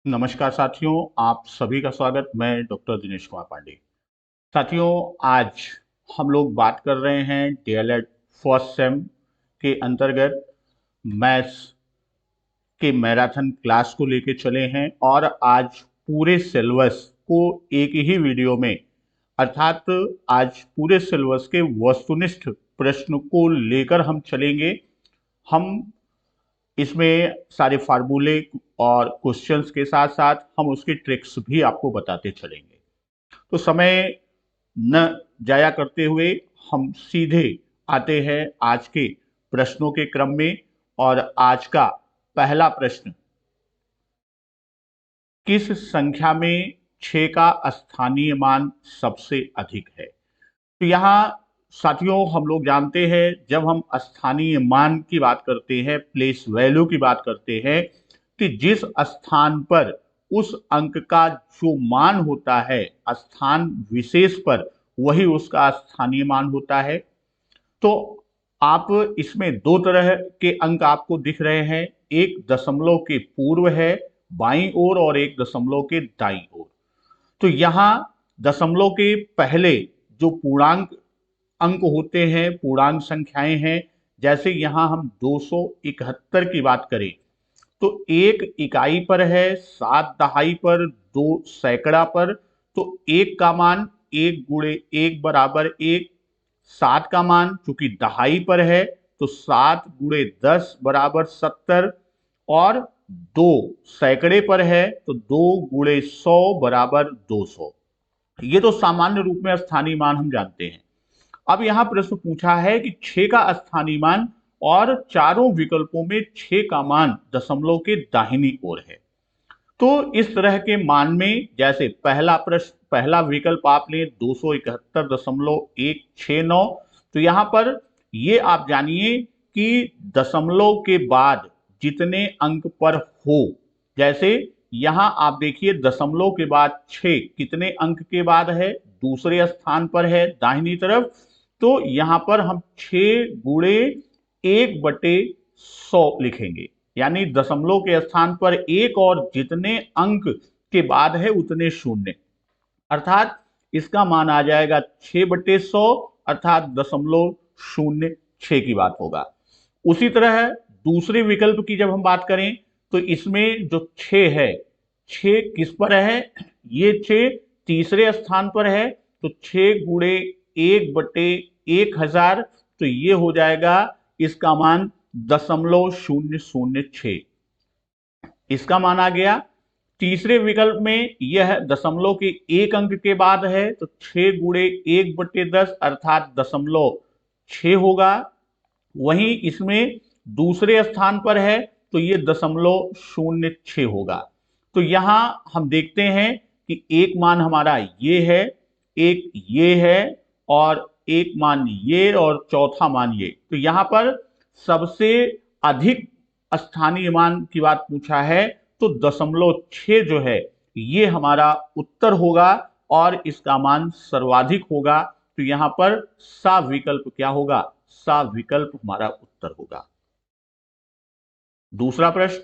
नमस्कार साथियों, आप सभी का स्वागत। मैं डॉक्टर दिनेश कुमार पांडे। साथियों, आज हम लोग बात कर रहे हैं डीएलएड फर्स्ट सेम के अंतर्गत मैथ्स के मैराथन क्लास को लेके चले हैं और आज पूरे सिलेबस को एक ही वीडियो में, अर्थात आज पूरे सिलेबस के वस्तुनिष्ठ प्रश्न को लेकर हम चलेंगे। हम इसमें सारे फार्मूले और क्वेश्चंस के साथ साथ हम उसकी ट्रिक्स भी आपको बताते चलेंगे। तो समय न जाया करते हुए हम सीधे आते हैं आज के प्रश्नों के क्रम में। और आज का पहला प्रश्न, किस संख्या में 6 का स्थानीय मान सबसे अधिक है? तो यहाँ साथियों, हम लोग जानते हैं जब हम स्थानीय मान की बात करते हैं, प्लेस वैल्यू की बात करते हैं, कि जिस स्थान पर उस अंक का जो मान होता है स्थान विशेष पर, वही उसका स्थानीय मान होता है। तो आप इसमें दो तरह के अंक आपको दिख रहे हैं, एक दशमलव के पूर्व है बाईं ओर और एक दशमलव के दाईं ओर। तो यहाँ दशमलव के पहले जो पूर्णांक अंक होते हैं, पूर्णांक संख्याएं हैं, जैसे यहाँ हम 271 की बात करें तो 1 इकाई पर है, 7 दहाई पर, 2 सैकड़ा पर। तो 1 का मान 1 गुणे 1 बराबर 1, 7 का मान चूंकि दहाई पर है तो 7 गुणे 10 बराबर 70, और 2 सैकड़े पर है तो 2 गुणे 100 बराबर 200। ये तो सामान्य रूप में स्थानीय मान हम जानते हैं। अब यहां प्रश्न पूछा है कि 6 का स्थानीय मान, और चारों विकल्पों में 6 का मान दशमलव के दाहिनी ओर है। तो इस तरह के मान में, जैसे पहला प्रश्न, पहला विकल्प आप लें 271.169, तो यहां पर ये आप जानिए कि दशमलव के बाद जितने अंक पर हो, जैसे यहां आप देखिए दशमलव के बाद 6 कितने अंक के बाद है? दूसरे स्थान पर है दाहिनी तरफ। तो यहां पर हम 6 गुणे 1/100 लिखेंगे, यानी दशमलव के स्थान पर 1 और जितने अंक के बाद है उतने शून्य, अर्थात इसका मान आ जाएगा 6/100, अर्थात 0.06 की बात होगा। उसी तरह दूसरे विकल्प की जब हम बात करें तो इसमें जो 6 है, 6 किस पर है? ये 6 तीसरे स्थान पर है, तो 6 गुणे 1/1000, तो ये हो जाएगा इसका मान 0.006, इसका मान आ गया। तीसरे विकल्प में यह दशमलव के एक अंक के बाद है, तो 6 गुणे 1/10 अर्थात 0.6 होगा। वहीं इसमें दूसरे स्थान पर है तो ये 0.06 होगा। तो यहां हम देखते हैं कि एक मान हमारा ये है, एक ये है, और एक मान ये, और चौथा मान ये। तो यहां पर सबसे अधिक स्थानीय मान की बात पूछा है, तो 0.6 जो है ये हमारा उत्तर होगा और इसका मान सर्वाधिक होगा। तो यहां पर सा विकल्प क्या होगा? सा विकल्प हमारा उत्तर होगा। दूसरा प्रश्न,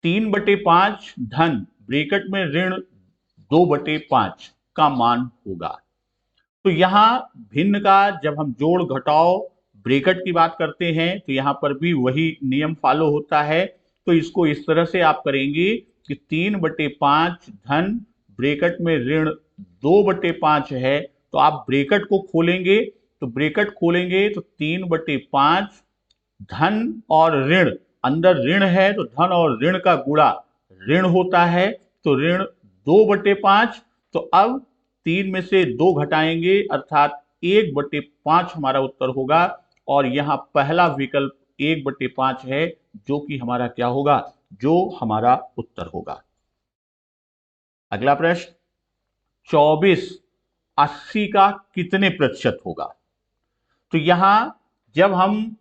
3/5 धन ब्रैकेट में ऋण 2/5 का मान होगा। तो यहां भिन्न का जब हम जोड़ घटाव ब्रैकेट की बात करते हैं तो यहां पर भी वही नियम फॉलो होता है। तो इसको इस तरह से आप करेंगे कि 3/5 धन ब्रैकेट में ऋण 2/5 है, तो आप ब्रैकेट को खोलेंगे, तो ब्रैकेट खोलेंगे तो 3/5 धन और ऋण, अंदर ऋण है तो धन और ऋण का गुणा ऋण होता है, तो ऋण 2/5। तो अब 3 में से 2 घटाएंगे, अर्थात 1/5 हमारा उत्तर होगा, और यहां पहला विकल्प 1/5 है जो कि हमारा क्या होगा? जो हमारा उत्तर होगा। अगला प्रश्न, 24 80 का कितने प्रतिशत होगा? तो यहां जब हम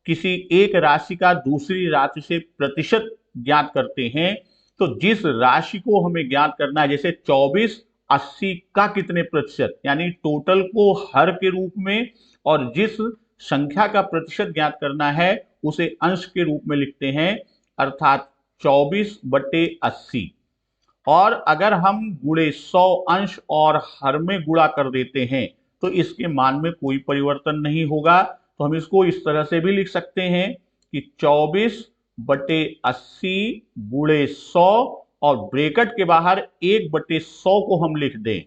किसी एक राशि का दूसरी राशि से प्रतिशत ज्ञात करते हैं, तो जिस राशि को हमें ज्ञात करना है, जैसे 24 80 का कितने प्रतिशत, यानी टोटल को हर के रूप में, और जिस संख्या का प्रतिशत ज्ञात करना है उसे अंश के रूप में लिखते हैं, अर्थात 24/80, और अगर हम गुणे 100 अंश और हर में गुणा कर देते हैं तो इसके मान में कोई परिवर्तन नहीं होगा। तो हम इसको इस तरह से भी लिख सकते हैं कि 24/80 गुणे 100, और ब्रैकेट के बाहर 1/100 को हम लिख दें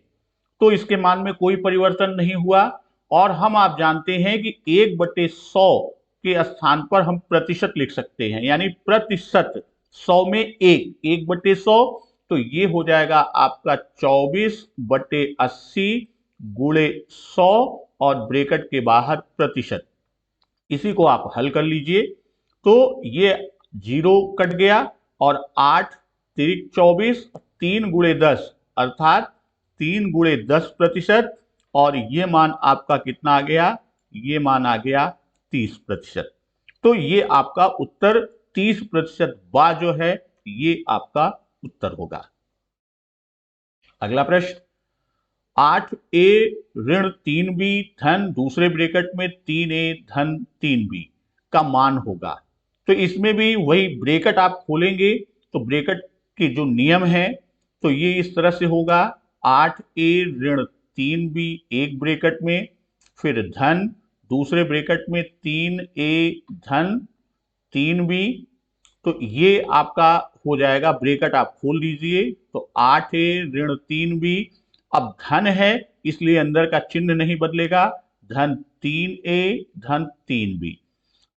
तो इसके मान में कोई परिवर्तन नहीं हुआ। और हम आप जानते हैं कि 1/100 के स्थान पर हम प्रतिशत लिख सकते हैं, यानी प्रतिशत 100 में 1/100, तो ये हो जाएगा आपका 24/80 गुणे 100 और ब्रैकेट के बाहर प्रतिशत। इसी को आप हल कर लीजिए तो ये 0 कट गया और 8 तिरिक 24, 3 गुणे 10 अर्थात 3 गुणे 10%, और ये मान आपका कितना आ गया? ये मान आ गया 30%। तो ये आपका उत्तर 30% बा जो है ये आपका उत्तर होगा। अगला प्रश्न, 8a ऋण 3b धन दूसरे ब्रैकेट में 3a धन 3b का मान होगा। तो इसमें भी वही ब्रैकेट आप खोलेंगे तो ब्रैकेट के जो नियम है तो ये इस तरह से होगा, 8a ऋण 3b एक ब्रैकेट में, फिर धन दूसरे ब्रैकेट में 3a धन 3b, तो ये आपका हो जाएगा, ब्रैकेट आप खोल दीजिए तो 8a ऋण 3b, अब धन है इसलिए अंदर का चिन्ह नहीं बदलेगा, धन 3a धन 3b।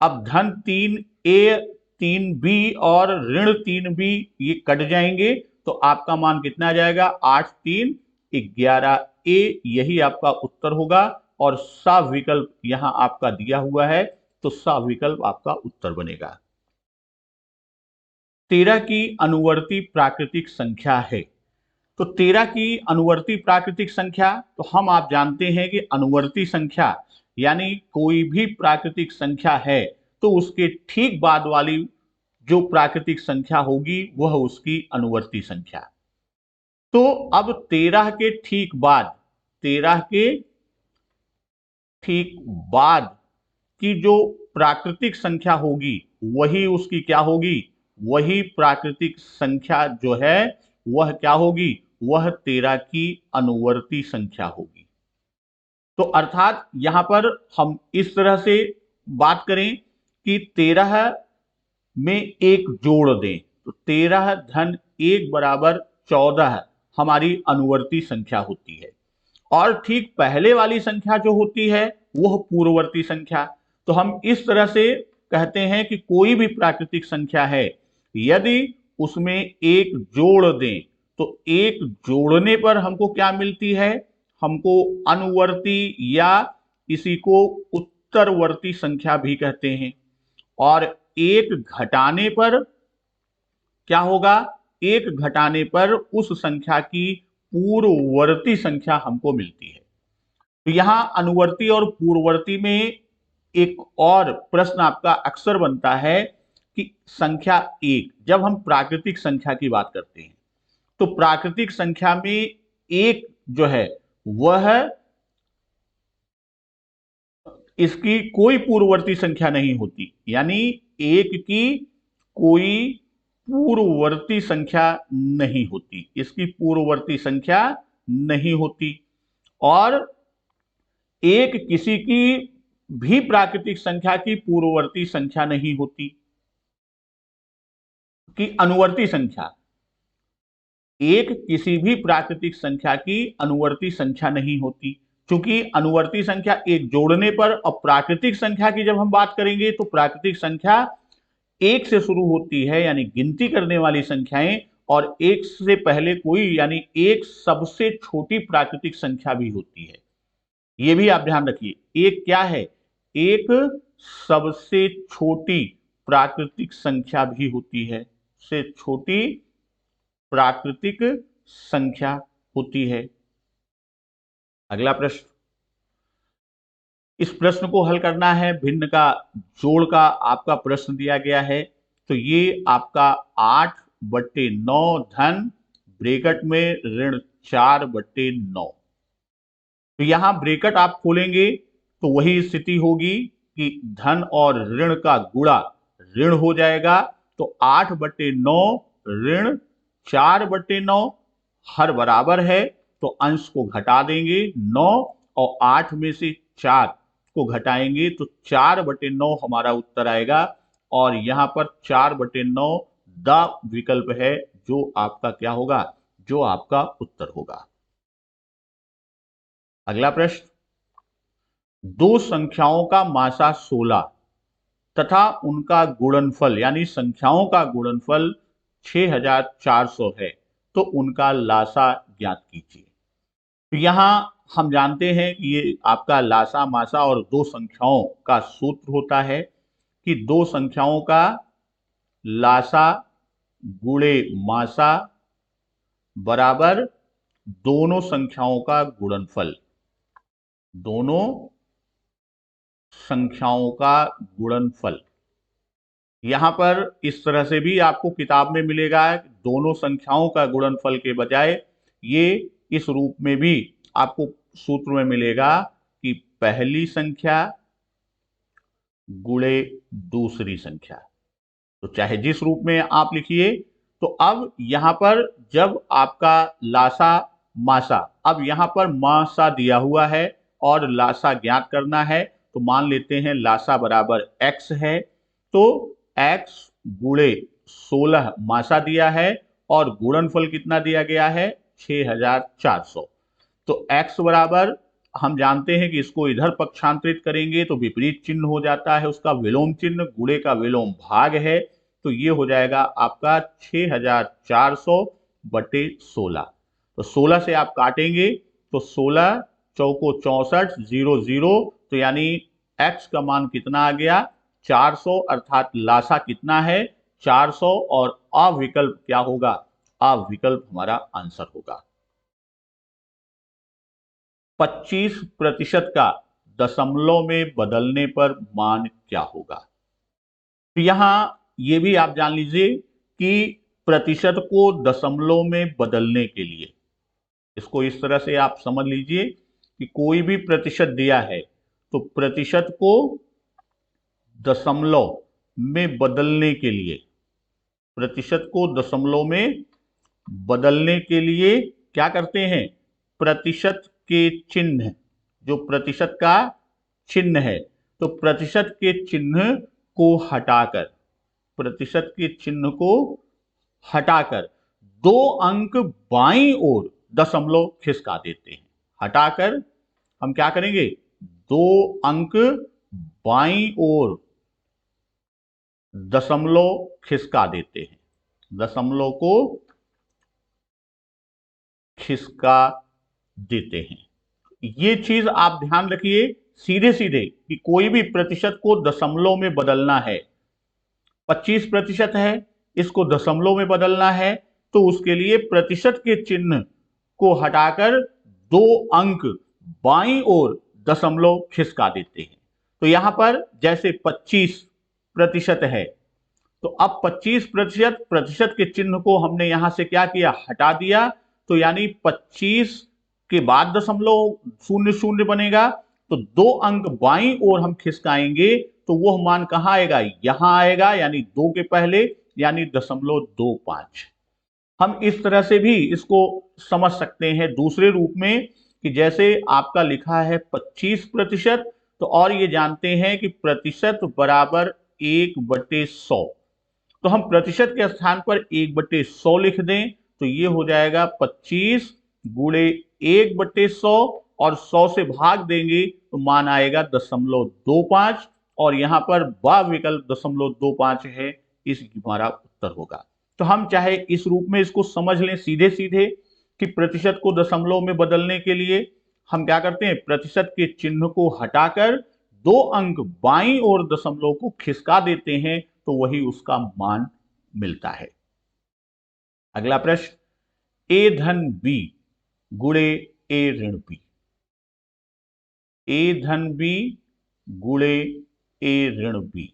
अब धन 3a 3b और ऋण 3b ये कट जाएंगे तो आपका मान कितना आ जाएगा? 8 3 11a, यही आपका उत्तर होगा। और सा विकल्प यहां आपका दिया हुआ है तो सा विकल्प आपका उत्तर बनेगा। 13 की अनुवर्ती प्राकृतिक संख्या है। तो 13 की अनुवर्ती प्राकृतिक संख्या, तो हम आप जानते हैं कि अनुवर्ती संख्या यानी कोई भी प्राकृतिक संख्या है तो उसके ठीक बाद वाली जो प्राकृतिक संख्या होगी वह उसकी अनुवर्ती संख्या। तो अब 13 के ठीक बाद, 13 के ठीक बाद की जो प्राकृतिक संख्या होगी वही उसकी क्या होगी? वही प्राकृतिक संख्या जो है वह क्या होगी? वह 13 की अनुवर्ती संख्या होगी। तो अर्थात यहां पर हम इस तरह से बात करें कि 13 में एक जोड़ दें तो 13 धन 1 बराबर 14 हमारी अनुवर्ती संख्या होती है। और ठीक पहले वाली संख्या जो होती है वह पूर्ववर्ती संख्या। तो हम इस तरह से कहते हैं कि कोई भी प्राकृतिक संख्या है यदि उसमें एक जोड़ दें तो एक जोड़ने पर हमको क्या मिलती है? हमको अनुवर्ती या इसी को उत्तरवर्ती संख्या भी कहते हैं। और एक घटाने पर क्या होगा? एक घटाने पर उस संख्या की पूर्ववर्ती संख्या हमको मिलती है। तो यहां अनुवर्ती और पूर्ववर्ती में एक और प्रश्न आपका अक्सर बनता है कि संख्या 1, जब हम प्राकृतिक संख्या की बात करते हैं तो प्राकृतिक संख्या में एक जो है वह इसकी कोई पूर्ववर्ती संख्या नहीं होती, यानी एक की कोई पूर्ववर्ती संख्या नहीं होती, इसकी पूर्ववर्ती संख्या नहीं होती। और एक किसी की भी प्राकृतिक संख्या की पूर्ववर्ती संख्या नहीं होती कि अनुवर्ती संख्या, एक किसी भी प्राकृतिक संख्या की अनुवर्ती संख्या नहीं होती, क्योंकि अनुवर्ती संख्या एक जोड़ने पर, और प्राकृतिक संख्या की जब हम बात करेंगे तो प्राकृतिक संख्या एक से शुरू होती है यानी गिनती करने वाली संख्याएं, और एक से पहले कोई यानी एक सबसे छोटी प्राकृतिक संख्या भी होती है। यह भी आप ध्यान रखिए, एक क्या है? एक सबसे छोटी प्राकृतिक संख्या भी होती है, से छोटी प्राकृतिक संख्या होती है। अगला प्रश्न, इस प्रश्न को हल करना है, भिन्न का जोड़ का आपका प्रश्न दिया गया है। तो ये आपका 8/9 धन ब्रैकेट में ऋण 4/9। तो यहां ब्रैकेट आप खोलेंगे तो वही स्थिति होगी कि धन और ऋण का गुणा ऋण हो जाएगा, तो 8/9 ऋण 4/9, हर बराबर है तो अंश को घटा देंगे 9 और 8 में से 4 को घटाएंगे तो 4/9 हमारा उत्तर आएगा। और यहां पर 4/9 द विकल्प है जो आपका क्या होगा, जो आपका उत्तर होगा। अगला प्रश्न, दो संख्याओं का मासा 16 तथा उनका गुणनफल यानी संख्याओं का गुणनफल 6400 है, तो उनका लासा ज्ञात कीजिए। तो यहां हम जानते हैं कि ये आपका लासा मासा और दो संख्याओं का सूत्र होता है कि दो संख्याओं का लासा गुणे मासा बराबर दोनों संख्याओं का गुणनफल, दोनों संख्याओं का गुणनफल। यहां पर इस तरह से भी आपको किताब में मिलेगा, दोनों संख्याओं का गुणनफल के बजाय ये इस रूप में भी आपको सूत्र में मिलेगा कि पहली संख्या गुणे दूसरी संख्या। तो चाहे जिस रूप में आप लिखिए। तो अब यहां पर जब आपका लासा मासा, अब यहां पर मासा दिया हुआ है और लासा ज्ञात करना है, तो मान लेते हैं लासा बराबर x है, तो x गुणे 16 मासा दिया है और गुणनफल कितना दिया गया है 6400। तो x बराबर, हम जानते हैं कि इसको इधर पक्षांतरित करेंगे तो विपरीत चिन्ह हो जाता है, उसका विलोम चिन्ह, गुणे का विलोम भाग है, तो ये हो जाएगा आपका 6400/16। तो 16 से आप काटेंगे तो 16 चौको 64, 0 0, तो यानी x का मान कितना आ गया 400, अर्थात लासा कितना है 400 और अविकल्प क्या होगा, अविकल्प हमारा आंसर होगा। 25% का दशमलव में बदलने पर मान क्या होगा। तो यहां ये भी आप जान लीजिए कि प्रतिशत को दशमलव में बदलने के लिए, इसको इस तरह से आप समझ लीजिए कि कोई भी प्रतिशत दिया है तो प्रतिशत को दशमलव में बदलने के लिए, प्रतिशत को दशमलव में बदलने के लिए क्या करते हैं, प्रतिशत के चिन्ह, जो प्रतिशत का चिन्ह है, तो प्रतिशत के चिन्ह को हटाकर, प्रतिशत के चिन्ह को हटाकर 2 अंक बाईं ओर दशमलव खिसका देते हैं। हटाकर हम क्या करेंगे, 2 अंक बाईं ओर दशमलव खिसका देते हैं, दशमलव को खिसका देते हैं। ये चीज आप ध्यान रखिए सीधे सीधे कि कोई भी प्रतिशत को दशमलव में बदलना है, 25% है, इसको दशमलव में बदलना है, तो उसके लिए प्रतिशत के चिन्ह को हटाकर 2 अंक बाईं ओर दशमलव खिसका देते हैं। तो यहां पर जैसे 25% है, तो अब 25% प्रतिशत के चिन्ह को हमने यहां से क्या किया, हटा दिया, तो यानी 25 के बाद दशमलव 00 बनेगा, तो 2 अंक बाईं ओर हम खिसकाएंगे तो वह मान कहां आएगा, यहां आएगा, यानी 2 के पहले, यानी 0.25। हम इस तरह से भी इसको समझ सकते हैं दूसरे रूप में कि जैसे आपका लिखा है 25%, तो और ये जानते हैं कि प्रतिशत बराबर 1/100, तो हम प्रतिशत के स्थान पर 1/100 लिख दें, तो ये हो जाएगा 25 गुणे 1/100 और 100 से भाग देंगे तो मान आएगा 0.25, और यहां पर बा विकल्प 0.25 है, इस हमारा उत्तर होगा। तो हम चाहे इस रूप में इसको समझ लें सीधे सीधे कि प्रतिशत को दशमलव में बदलने के लिए हम क्या करते हैं, प्रतिशत के चिन्ह को हटाकर 2 अंक बाईं ओर दशमलव को खिसका देते हैं, तो वही उसका मान मिलता है। अगला प्रश्न, ए धन बी गुणे ए ऋण बी, ए धन बी गुणे ए ऋण बी।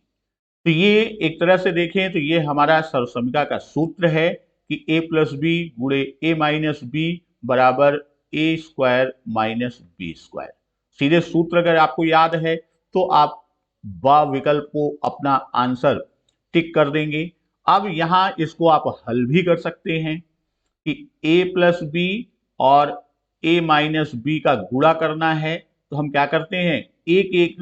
तो ये एक तरह से देखें तो ये हमारा सर्वसमीका का सूत्र है कि a प्लस बी गुणे ए माइनस बी बराबर ए स्क्वायर माइनस बी स्क्वायर। सीधे सूत्र अगर आपको याद है तो आप बा विकल्प को अपना आंसर टिक कर देंगे। अब यहां इसको आप हल भी कर सकते हैं कि a प्लस बी और a माइनस बी का गुणा करना है। तो हम क्या करते हैं, एक एक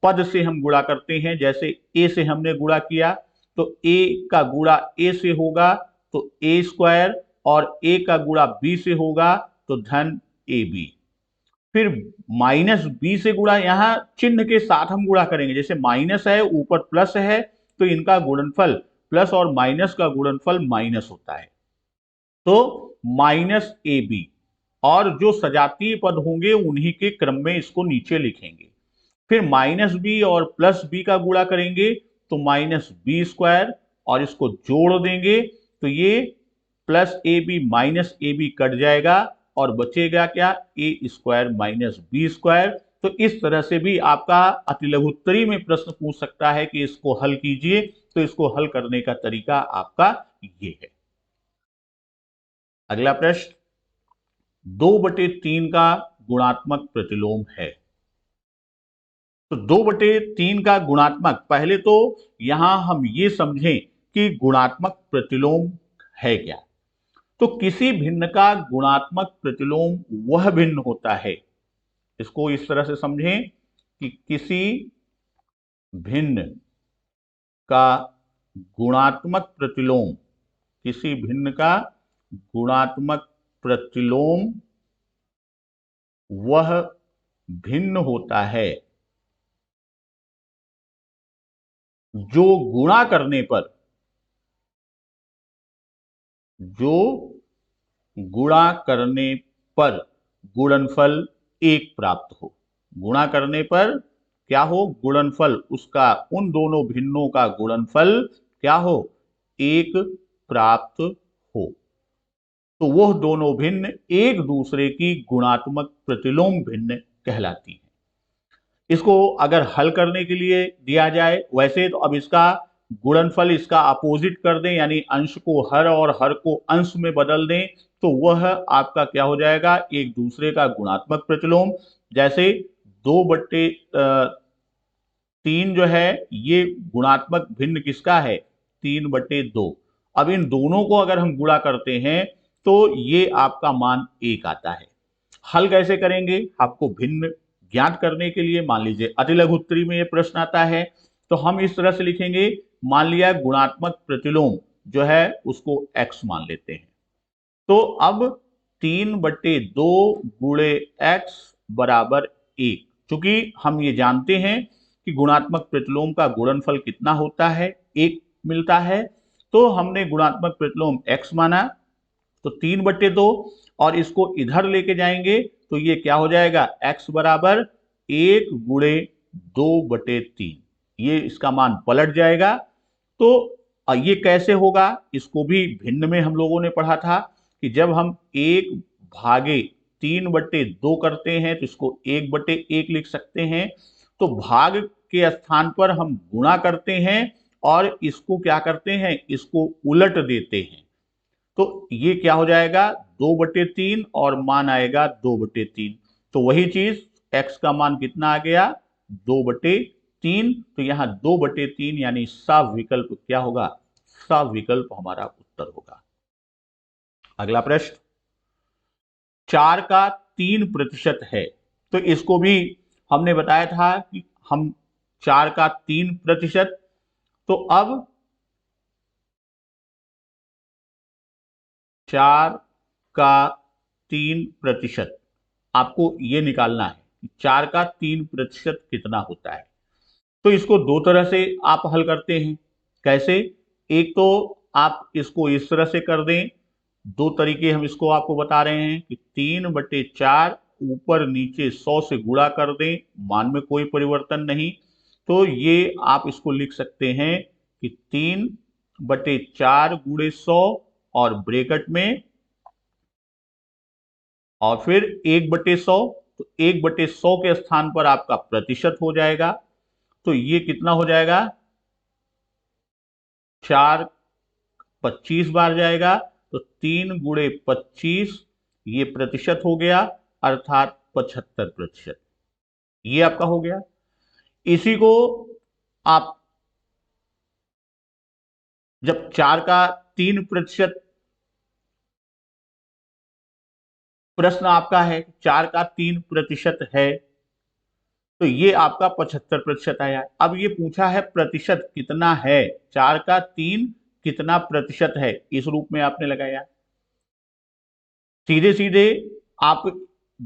पद से हम गुणा करते हैं। जैसे a से हमने गुणा किया तो a का गुणा a से होगा तो a स्क्वायर, और a का गुणा b से होगा तो धन ab। फिर माइनस बी से गुणा, यहां चिन्ह के साथ हम गुणा करेंगे। जैसे माइनस है ऊपर प्लस है तो इनका गुणनफल प्लस और माइनस का गुणनफल माइनस होता है, तो माइनस ए बी। और जो सजातीय पद होंगे उन्हीं के क्रम में इसको नीचे लिखेंगे। फिर माइनस बी और प्लस बी का गुणा करेंगे तो माइनस बी स्क्वायर, और इसको जोड़ देंगे तो ये plus A B minus A B cut जाएगा और बचेगा क्या, A square minus B square. तो इस तरह से भी आपका अतिलघुत्तरी में प्रश्न पूछ सकता है कि इसको हल कीजिए। तो इसको हल करने का तरीका आपका ये है। अगला प्रश्न, 2/3 का गुणात्मक प्रतिलोम है। तो 2/3 का गुणात्मक, पहले तो यहां हम ये समझें कि गुणात्मक प्रतिलोम है क्या। तो किसी भिन्न का गुणात्मक प्रतिलोम वह भिन्न होता है, इसको इस तरह से समझें कि किसी भिन्न का गुणात्मक प्रतिलोम, किसी भिन्न का गुणात्मक प्रतिलोम वह भिन्न होता है जो गुणा करने पर, जो गुणा करने पर गुणनफल एक प्राप्त हो। गुणा करने पर क्या हो, गुणनफल उसका, उन दोनों भिन्नों का गुणनफल क्या हो, एक प्राप्त हो। तो वह दोनों भिन्न एक दूसरे की गुणात्मक प्रतिलोम भिन्न कहलाती है। इसको अगर हल करने के लिए दिया जाए, वैसे तो अब इसका गुणनफल इसका अपोजिट कर दें, यानी अंश को हर और हर को अंश में बदल दें, तो वह आपका क्या हो जाएगा, एक दूसरे का गुणात्मक प्रतिलोम। जैसे 2/3 जो है ये गुणात्मक भिन्न किसका है, 3/2। अब इन दोनों को अगर हम गुणा करते हैं तो ये आपका मान 1 आता है। हल कैसे करेंगे, आपको भिन्न ज्ञात करने के लिए, मान लीजिए अतिलघुत्तरी में ये प्रश्न आता है तो हम इस तरह से लिखेंगे। मान लिया गुणात्मक प्रतिलोम जो है उसको x मान लेते हैं। तो अब 3/2 गुणे x बराबर 1। चूंकि हम ये जानते हैं कि गुणात्मक प्रतिलोम का गुणनफल कितना होता है, 1 मिलता है, तो हमने गुणात्मक प्रतिलोम x माना। तो 3/2 और इसको इधर लेके जाएंगे तो ये क्या हो जाएगा, x बराबर 1 गुणे 2/3। ये इसका मान पलट जाएगा। तो ये कैसे होगा, इसको भी भिन्न में हम लोगों ने पढ़ा था कि जब हम 1/3/2 करते हैं तो इसको 1/1 लिख सकते हैं। तो भाग के स्थान पर हम गुणा करते हैं और इसको क्या करते हैं, इसको उलट देते हैं। तो ये क्या हो जाएगा, 2/3 और मान आएगा 2/3। तो वही चीज x का मान कितना आ गया, 2/3। तो यहां 2/3 यानी सविकल्प क्या होगा, सविकल्प हमारा उत्तर होगा। अगला प्रश्न, 4 का 3% है। तो इसको भी हमने बताया था कि हम 4 का 3%, तो अब 4 का 3% आपको ये निकालना है कि 4 का 3% कितना होता है। तो इसको दो तरह से आप हल करते हैं। कैसे, एक तो आप इसको इस तरह से कर दें, दो तरीके हम इसको आपको बता रहे हैं कि 3/4 ऊपर नीचे 100 से गुणा कर दें, मान में कोई परिवर्तन नहीं। तो ये आप इसको लिख सकते हैं कि 3/4 गुणे 100 और ब्रैकेट में और फिर 1/100। तो 1/100 के स्थान पर आपका प्रतिशत हो जाएगा। तो ये कितना हो जाएगा, 4 25 बार जाएगा तो 3 गुणे 25, ये प्रतिशत हो गया, अर्थात 75%। ये आपका हो गया। इसी को आप जब 4 का 3% प्रश्न आपका है, 4 का 3% है, तो ये आपका 75% आया। अब ये पूछा है प्रतिशत कितना है, 4 का 3 कितना प्रतिशत है, इस रूप में आपने लगाया। सीधे सीधे आप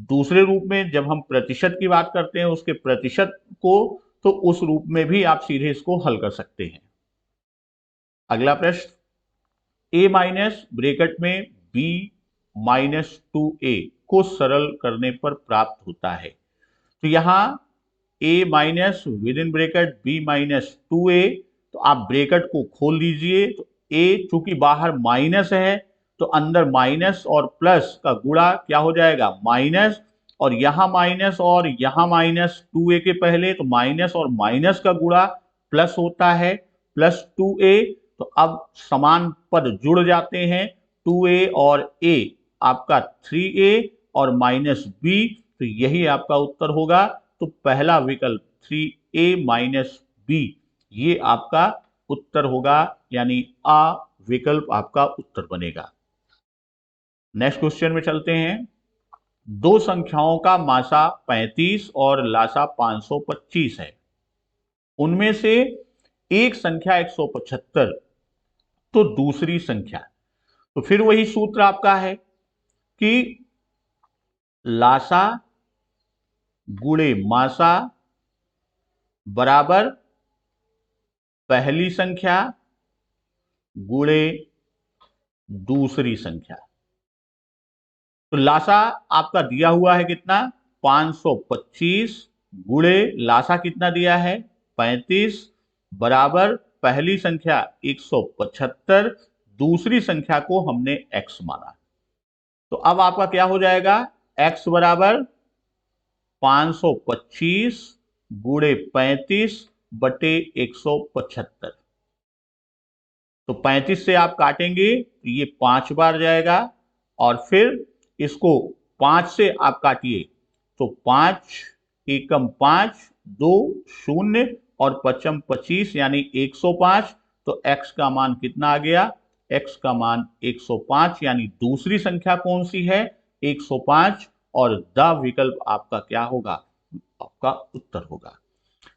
दूसरे रूप में, जब हम प्रतिशत की बात करते हैं उसके प्रतिशत को, तो उस रूप में भी आप सीधे इसको हल कर सकते हैं। अगला प्रश्न, a माइनस ब्रैकेट में b -2a को सरल करने पर प्राप्त होता है। तो यहां a minus with in bracket b -2a, तो आप ब्रैकेट को खोल दीजिए। तो a चूंकि बाहर माइनस है, तो अंदर माइनस और प्लस का गुणा क्या हो जाएगा, माइनस, और यहां माइनस और यहां -2a के पहले, तो माइनस और माइनस का गुणा प्लस होता है, +2a। तो अब समान पद जुड़ जाते हैं, 2a और a आपका 3a और -b, तो यही आपका उत्तर होगा। तो पहला विकल्प 3a - b ये आपका उत्तर होगा, यानी आ विकल्प आपका उत्तर बनेगा। नेक्स्ट क्वेश्चन में चलते हैं। दो संख्याओं का मासा 35 और लासा 525 है, उनमें से एक संख्या 175, तो दूसरी संख्या, तो फिर वही सूत्र आपका है कि लासा गुणे मासा बराबर पहली संख्या गुणे दूसरी संख्या। तो लासा आपका दिया हुआ है कितना, 525, गुणे लासा कितना दिया है, 35, बराबर पहली संख्या 175, दूसरी संख्या को हमने x माना। तो अब आपका क्या हो जाएगा, x बराबर 525 गुणे 35 बटे 175। तो 35 से आप काटेंगे तो ये 5 बार जाएगा, और फिर इसको 5 से आप काटिए तो 5 एकम 5, 2 0 और पचम 25 यानी 105। तो x का मान कितना आ गया, x का मान 105, यानी दूसरी संख्या कौन सी है, 105, और द विकल्प आपका क्या होगा, आपका उत्तर होगा।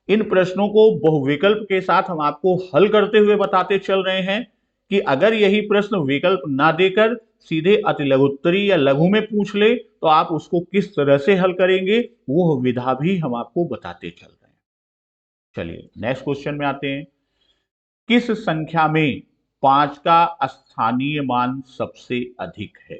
इन प्रश्नों को बहुविकल्प के साथ हम आपको हल करते हुए बताते चल रहे हैं कि अगर यही प्रश्न विकल्प ना देकर सीधे अतिलघुत्तरी या लघु में पूछ ले, तो आप उसको किस तरह से हल करेंगे, वो विधा भी हम आपको बताते चल रहे हैं। चलिए नेक्स्ट क्वेश्चन में आते हैं। किस संख्या में 5 का स्थानीय मान सबसे अधिक है।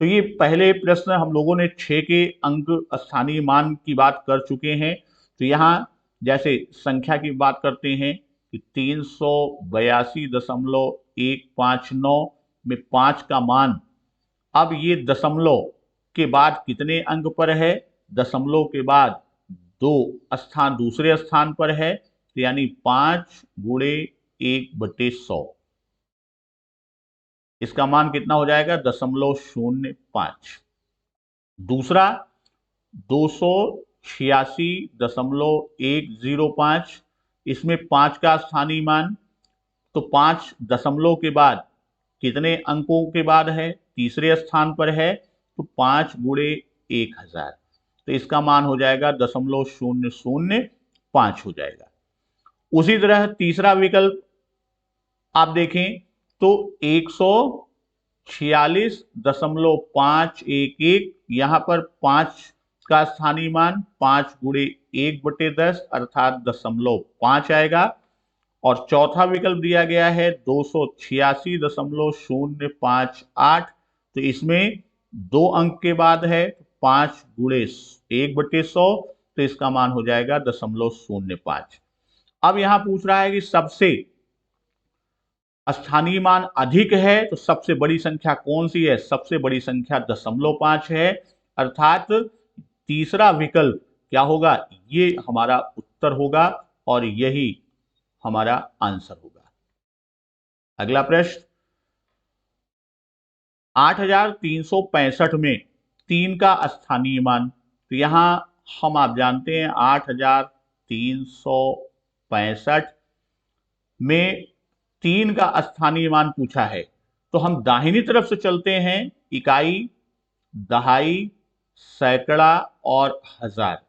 तो ये पहले प्रश्न हम लोगों ने 6 के अंक स्थानीय मान की बात कर चुके हैं। तो यहाँ जैसे संख्या की बात करते हैं कि 382.159 में 5 का मान, अब ये दशमलव के बाद कितने अंक पर है, दशमलव के बाद 2 स्थान दूसरे स्थान पर है, तो यानी 5 गुणे 1/100, इसका मान कितना हो जाएगा, 0.05। दूसरा 286.105, इसमें 5 का स्थानीय मान, तो 5 दशमलव के बाद कितने अंकों के बाद है, तीसरे स्थान पर है, तो 5 गुणे 1000, तो इसका मान हो जाएगा 0.005 हो जाएगा। उसी तरह तीसरा विकल्प आप देखें तो 146.511, यहां पर 5 का स्थानीय मान 5 गुणे 1/10 अर्थात 0.5 आएगा। और चौथा विकल्प दिया गया है 286.058, तो इसमें 2 अंक के बाद है, 5 गुणे 1/100, तो इसका मान हो जाएगा 0.05। अब यहां पूछ रहा है कि सबसे स्थानीय मान अधिक है, तो सबसे बड़ी संख्या कौन सी है, सबसे बड़ी संख्या 0.5 है, अर्थात तीसरा विकल्प क्या होगा, ये हमारा उत्तर होगा और यही हमारा आंसर होगा। अगला प्रश्न, 8365 में 3 का स्थानीय मान, तो यहां हम आप जानते हैं 8365 में 3 का स्थानीय मान पूछा है, तो हम दाहिनी तरफ से चलते हैं, इकाई, दहाई, सैकड़ा और हजार।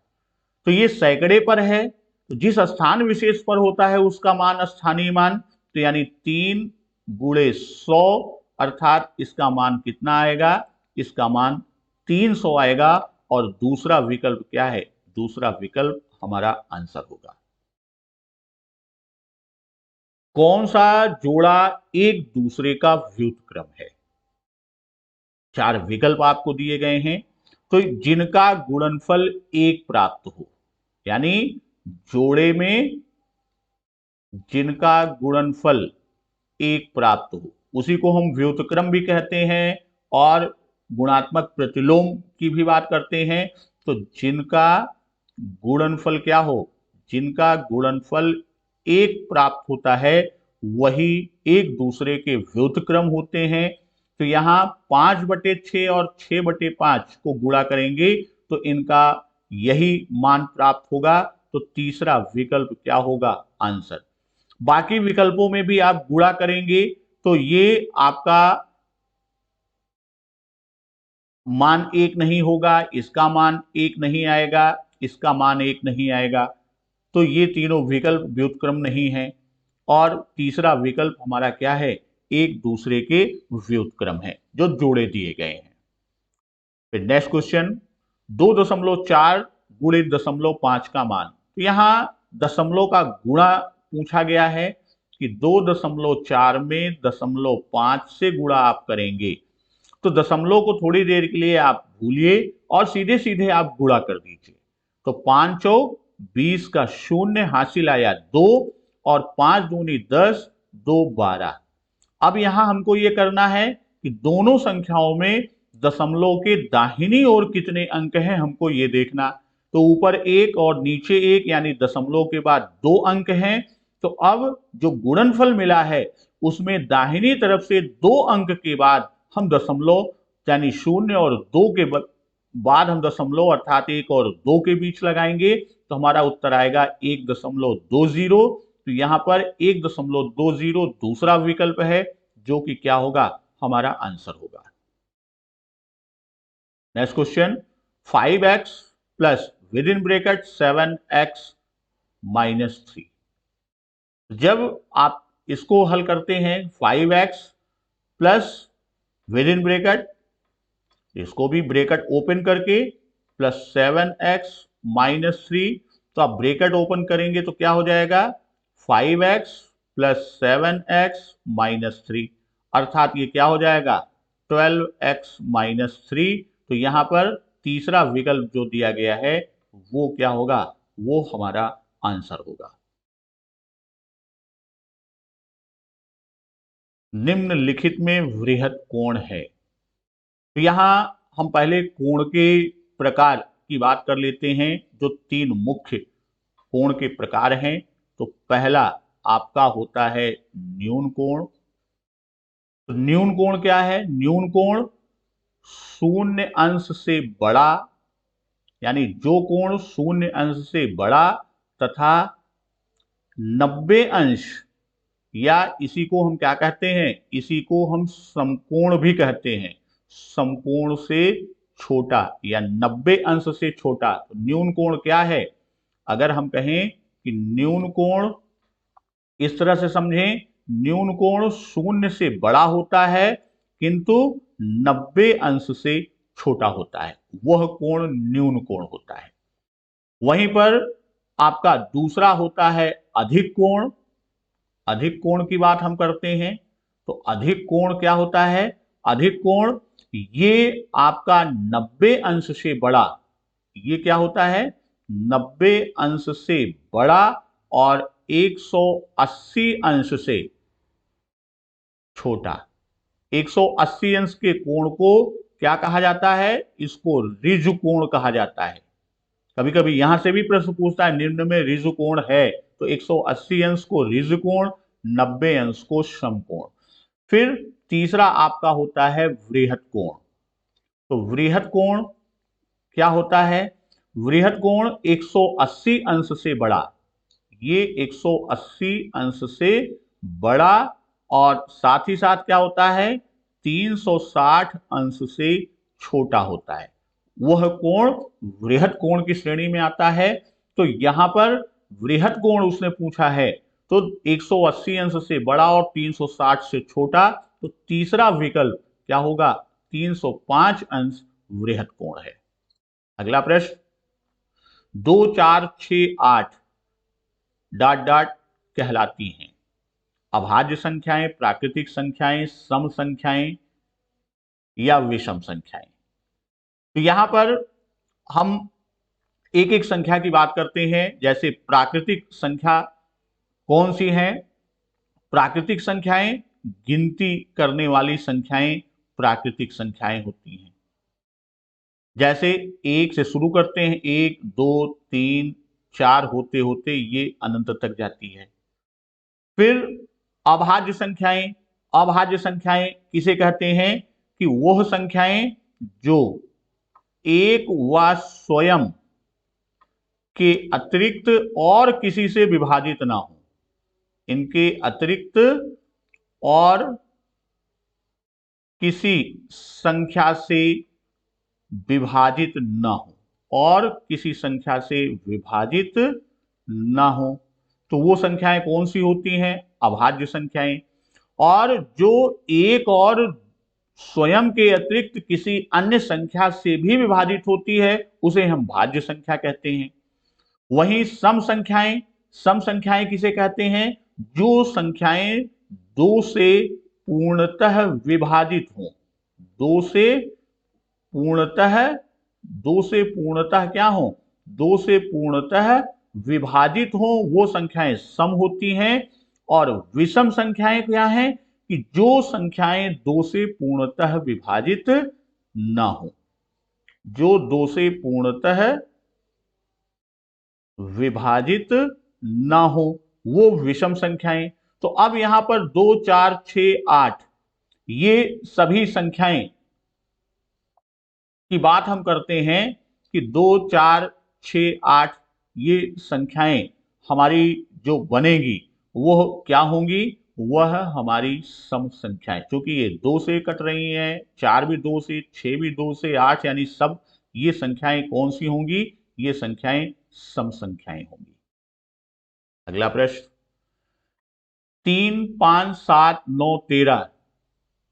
तो ये सैकड़े पर है, तो जिस स्थान विशेष पर होता है उसका मान स्थानीय मान, तो यानी 3 गुणे 100, अर्थात इसका मान कितना आएगा, इसका मान 300 आएगा। और दूसरा विकल्प क्या है, दूसरा विकल्प हमारा आंसर होगा। कौन सा जोड़ा एक दूसरे का व्युत्क्रम है? 4 विकल्प आपको दिए गए हैं। तो जिनका गुणनफल 1 प्राप्त हो, यानी जोड़े में जिनका गुणनफल 1 प्राप्त हो, उसी को हम व्युत्क्रम भी कहते हैं और गुणात्मक प्रतिलोम की भी बात करते हैं। तो जिनका गुणनफल क्या हो, जिनका गुणनफल 1 प्राप्त होता है, वही एक दूसरे के व्युत्क्रम होते हैं। तो यहां 5/6 और 6/5 को गुणा करेंगे तो इनका यही मान प्राप्त होगा। तो तीसरा विकल्प क्या होगा, आंसर। बाकी विकल्पों में भी आप गुणा करेंगे तो ये आपका मान 1 नहीं होगा, इसका मान 1 नहीं आएगा, इसका मान 1 नहीं आएगा। तो ये तीनों विकल्प व्युत्क्रम नहीं है। और तीसरा विकल्प हमारा क्या है, एक दूसरे के व्युत्क्रम है जो जोड़े दिए गए हैं। फिर नेक्स्ट क्वेश्चन, 2.4 गुणे 0.5 का मान। तो यहां दशमलव का गुणा पूछा गया है कि 2.4 में 0.5 से गुणा आप करेंगे, तो दशमलव को थोड़ी देर के लिए आप भूलिए और सीधे सीधे आप गुणा कर दीजिए। तो 5 चौक 20 का 0 हासिल आया 2 और 5 दूनी 10, 2 12। अब यहां हमको ये करना है कि दोनों संख्याओं में दशमलव के दाहिनी ओर कितने अंक हैं हमको ये देखना। तो ऊपर 1 और नीचे 1, यानी दशमलव के बाद 2 अंक हैं। तो अब जो गुणनफल मिला है उसमें दाहिनी तरफ से 2 अंक के बाद हम दशमलव यानी 0 और 2 के बाद हम दशमलव अर्थात 1 और 2 के बीच लगाएंगे, तो हमारा उत्तर आएगा 1.20। तो यहां पर 1.20 दूसरा विकल्प है जो कि क्या होगा, हमारा आंसर होगा। Next question, 5x plus with in bracket 7x minus 3। जब आप इसको हल करते हैं 5x plus with in bracket, इसको भी ब्रेकेट ओपन करके प्लस 7x माइनस 3, तो आप ब्रेकेट ओपन करेंगे तो क्या हो जाएगा, 5x प्लस 7x माइनस 3, अर्थात ये क्या हो जाएगा 12x माइनस 3। तो यहां पर तीसरा विकल्प जो दिया गया है वो क्या होगा, वो हमारा आंसर होगा। निम्नलिखित में वृहत कोण है। तो यहां हम पहले कोण के प्रकार की बात कर लेते हैं, जो 3 मुख्य कोण के प्रकार हैं। तो पहला आपका होता है न्यून कोण। तो न्यून कोण क्या है, न्यून कोण 0 अंश से बड़ा, यानी जो कोण 0 अंश से बड़ा तथा 90 अंश, या इसी को हम क्या कहते हैं, इसी को हम समकोण भी कहते हैं, समकोण से छोटा या 90 अंश से छोटा। तो न्यून कोण क्या है, अगर हम कहें कि न्यून कोण इस तरह से समझें, न्यून कोण 0 से बड़ा होता है किंतु 90 अंश से छोटा होता है, वह कोण न्यून कोण होता है। वहीं पर आपका दूसरा होता है अधिक कोण। अधिक कोण की बात हम करते हैं तो अधिक कोण क्या होता है, अधिक कोण ये आपका 90 अंश से बड़ा, ये क्या होता है 90 अंश से बड़ा और 180 अंश से छोटा। 180 अंश के कोण को क्या कहा जाता है, इसको ऋजु कोण कहा जाता है। कभी कभी यहां से भी प्रश्न पूछता है निम्न में ऋजु कोण है, तो 180 अंश को ऋजु कोण, 90 अंश को समकोण। फिर तीसरा आपका होता है वृहत कोण। तो वृहत कोण क्या होता है, वृहत कोण 180 अंश से बड़ा, ये 180 अंश से बड़ा और साथ ही साथ क्या होता है, 360 अंश से छोटा होता है, वह कोण वृहद कोण की श्रेणी में आता है। तो यहां पर वृहद कोण उसने पूछा है, तो 180 अंश से बड़ा और 360 से छोटा, तो तीसरा विकल्प क्या होगा, 305 अंश वृहद कोण है। अगला प्रश्न, 2 4 6 8 डॉट डॉट कहलाती हैं अभाज्य संख्याएं, प्राकृतिक संख्याएं, सम संख्याएं या विषम संख्याएं। तो यहां पर हम एक एक संख्या की बात करते हैं। जैसे प्राकृतिक संख्या कौन सी है, प्राकृतिक संख्याएं गिनती करने वाली संख्याएं प्राकृतिक संख्याएं होती हैं। जैसे एक से शुरू करते हैं, 1 2 3 4 होते होते ये अनंत तक जाती है। फिर अभाज्य संख्याएं, अभाज्य संख्याएं किसे कहते हैं, कि वह संख्याएं जो एक व स्वयं के अतिरिक्त और किसी से विभाजित ना हो, इनके अतिरिक्त और किसी संख्या से विभाजित न हो, और किसी संख्या से विभाजित न हो, तो वो संख्याएं कौन सी होती हैं, अभाज्य संख्याएं। और जो एक और स्वयं के अतिरिक्त किसी अन्य संख्या से भी विभाजित होती है, उसे हम भाज्य संख्या कहते हैं। वहीं सम संख्याएं, सम संख्याएं किसे कहते हैं, जो संख्याएं दो से पूर्णतः विभाजित हों, दो से पूर्णतः, दो से पूर्णतः क्या हो, दो से पूर्णतः विभाजित हो, वो संख्याएं सम होती हैं। और विषम संख्याएं क्या हैं, कि जो संख्याएं दो से पूर्णतः विभाजित ना हो, जो दो से पूर्णतः विभाजित ना हो, वो विषम संख्याएं। तो अब यहां पर 2 4 6 8 ये सभी संख्याएं की बात हम करते हैं कि 2 4 6 8 ये संख्याएं हमारी जो बनेगी वह क्या होंगी, वह हमारी सम संख्याएं। क्योंकि ये 2 से कट रही हैं, 4 भी 2 से, 6 भी 2 से, 8 यानी सब ये संख्याएं कौन सी होंगी, ये संख्याएं सम संख्याएं होंगी। अगला प्रश्न, 3 5 7 9 13।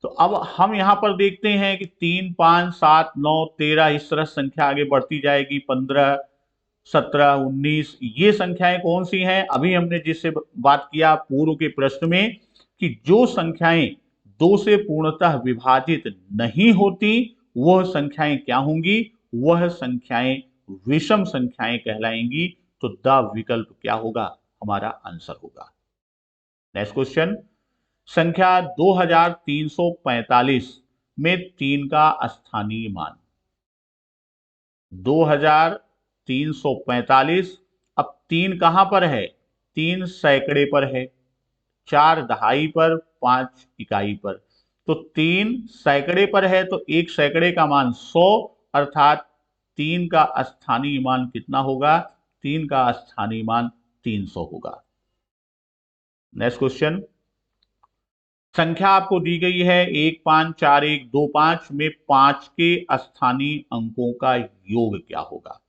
तो अब हम यहां पर देखते हैं कि 3 5 7 9 13 इस तरह संख्या आगे बढ़ती जाएगी, 15 17 19 ये संख्याएं कौन सी हैं, अभी हमने जिससे बात किया पूर्व के प्रश्न में, कि जो संख्याएं दो से पूर्णतः विभाजित नहीं होती वह संख्याएं क्या होंगी, वह संख्याएं विषम संख्याएं कहलाएंगी। तो द विकल्प क्या होगा, हमारा आंसर होगा। नेक्स्ट क्वेश्चन, संख्या 2345 में 3 का स्थानीय मान। 2345, अब 3 कहां पर है, 3 सैकड़े पर है, 4 दहाई पर, 5 इकाई पर। तो 3 सैकड़े पर है, तो 1 सैकड़े का मान 100, अर्थात 3 का स्थानीय मान कितना होगा, 3 का स्थानीय मान 300 होगा। नेक्स्ट क्वेश्चन, संख्या आपको दी गई है 1 5 4 1 2 5 में 5 के स्थानीय अंकों का योग क्या होगा।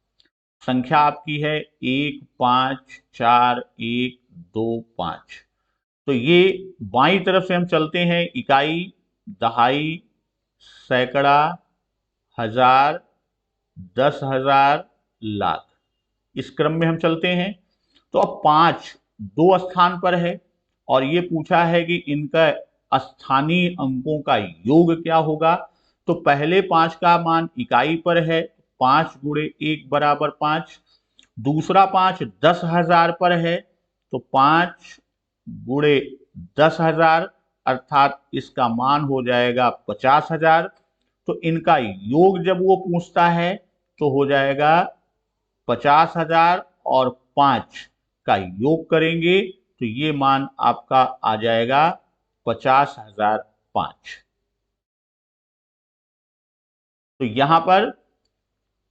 संख्या आपकी है 1 5 4 1 2 5। तो ये बाईं तरफ से हम चलते हैं, इकाई, दहाई, सैकड़ा, हजार, 10,000, लाख, इस क्रम में हम चलते हैं। तो अब 5 दो स्थान पर है और ये पूछा है कि इनका स्थानीय अंकों का योग क्या होगा। तो पहले 5 का मान इकाई पर है, 5 गुणे 1 बराबर 5। दूसरा 5 10,000 पर है, तो 5 गुणे 10,000 अर्थात इसका मान हो जाएगा 50,000। तो इनका योग जब वो पूछता है तो हो जाएगा 50,000 और 5 का योग करेंगे तो ये मान आपका आ जाएगा 50,005। तो यहां पर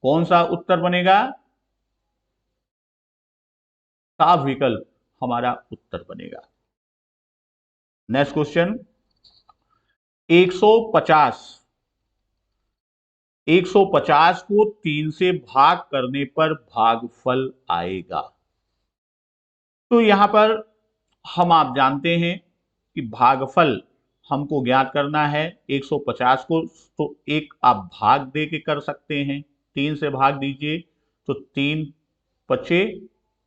कौन सा उत्तर बनेगा, का विकल्प हमारा उत्तर बनेगा। नेक्स्ट क्वेश्चन, 150 150 को 3 से भाग करने पर भागफल आएगा। तो यहां पर हम आप जानते हैं कि भागफल हमको ज्ञात करना है। 150 को तो एक आप भाग दे के कर सकते हैं, 3 से भाग दीजिए तो 3 पचे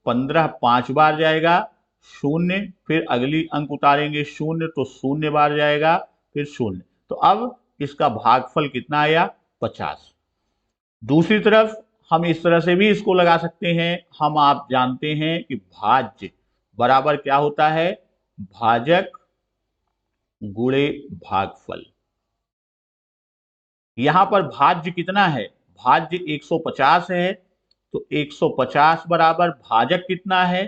15, 5 बार जाएगा शून्य, फिर अगली अंक उतारेंगे शून्य तो शून्य बार जाएगा, फिर शून्य। तो अब इसका भागफल कितना आया? 50। दूसरी तरफ हम इस तरह से भी इसको लगा सकते हैं। हम आप जानते हैं कि भाज्य बराबर क्या होता है? भाजक गुणे भागफल। यहां पर भाज्य कितना है? भाज्य 150 है, तो 150 बराबर भाजक कितना है?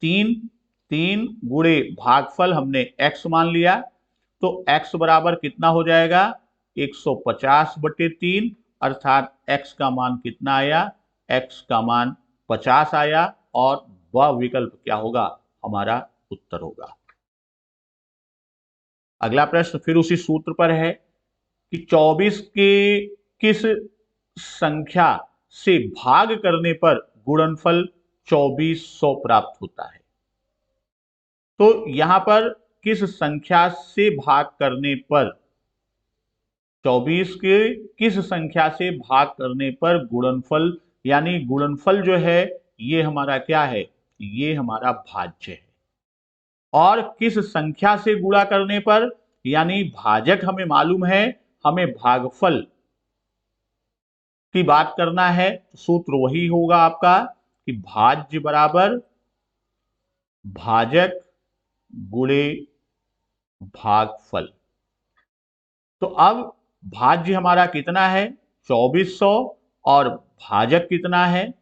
3। 3 गुणे भागफल हमने x मान लिया, तो x बराबर कितना हो जाएगा? 150/3, अर्थात x का मान कितना आया? x का मान 50 आया, और वह विकल्प क्या होगा? हमारा उत्तर होगा। अगला प्रश्न फिर उसी सूत्र पर है कि 24 के किस संख्या से भाग करने पर गुणनफल 2400 प्राप्त होता है। तो यहां पर किस संख्या से भाग करने पर, 24 के किस संख्या से भाग करने पर गुणनफल, यानी गुणनफल जो है ये हमारा क्या है? ये हमारा भाज्य है। और किस संख्या से गुणा करने पर, यानी भाजक हमें मालूम है, हमें भागफल की बात करना है, सूत्र वही होगा आपका कि भाज्य बराबर भाजक गुणे भागफल। तो अब भाज्य हमारा कितना है? 2400, और भाजक कितना है?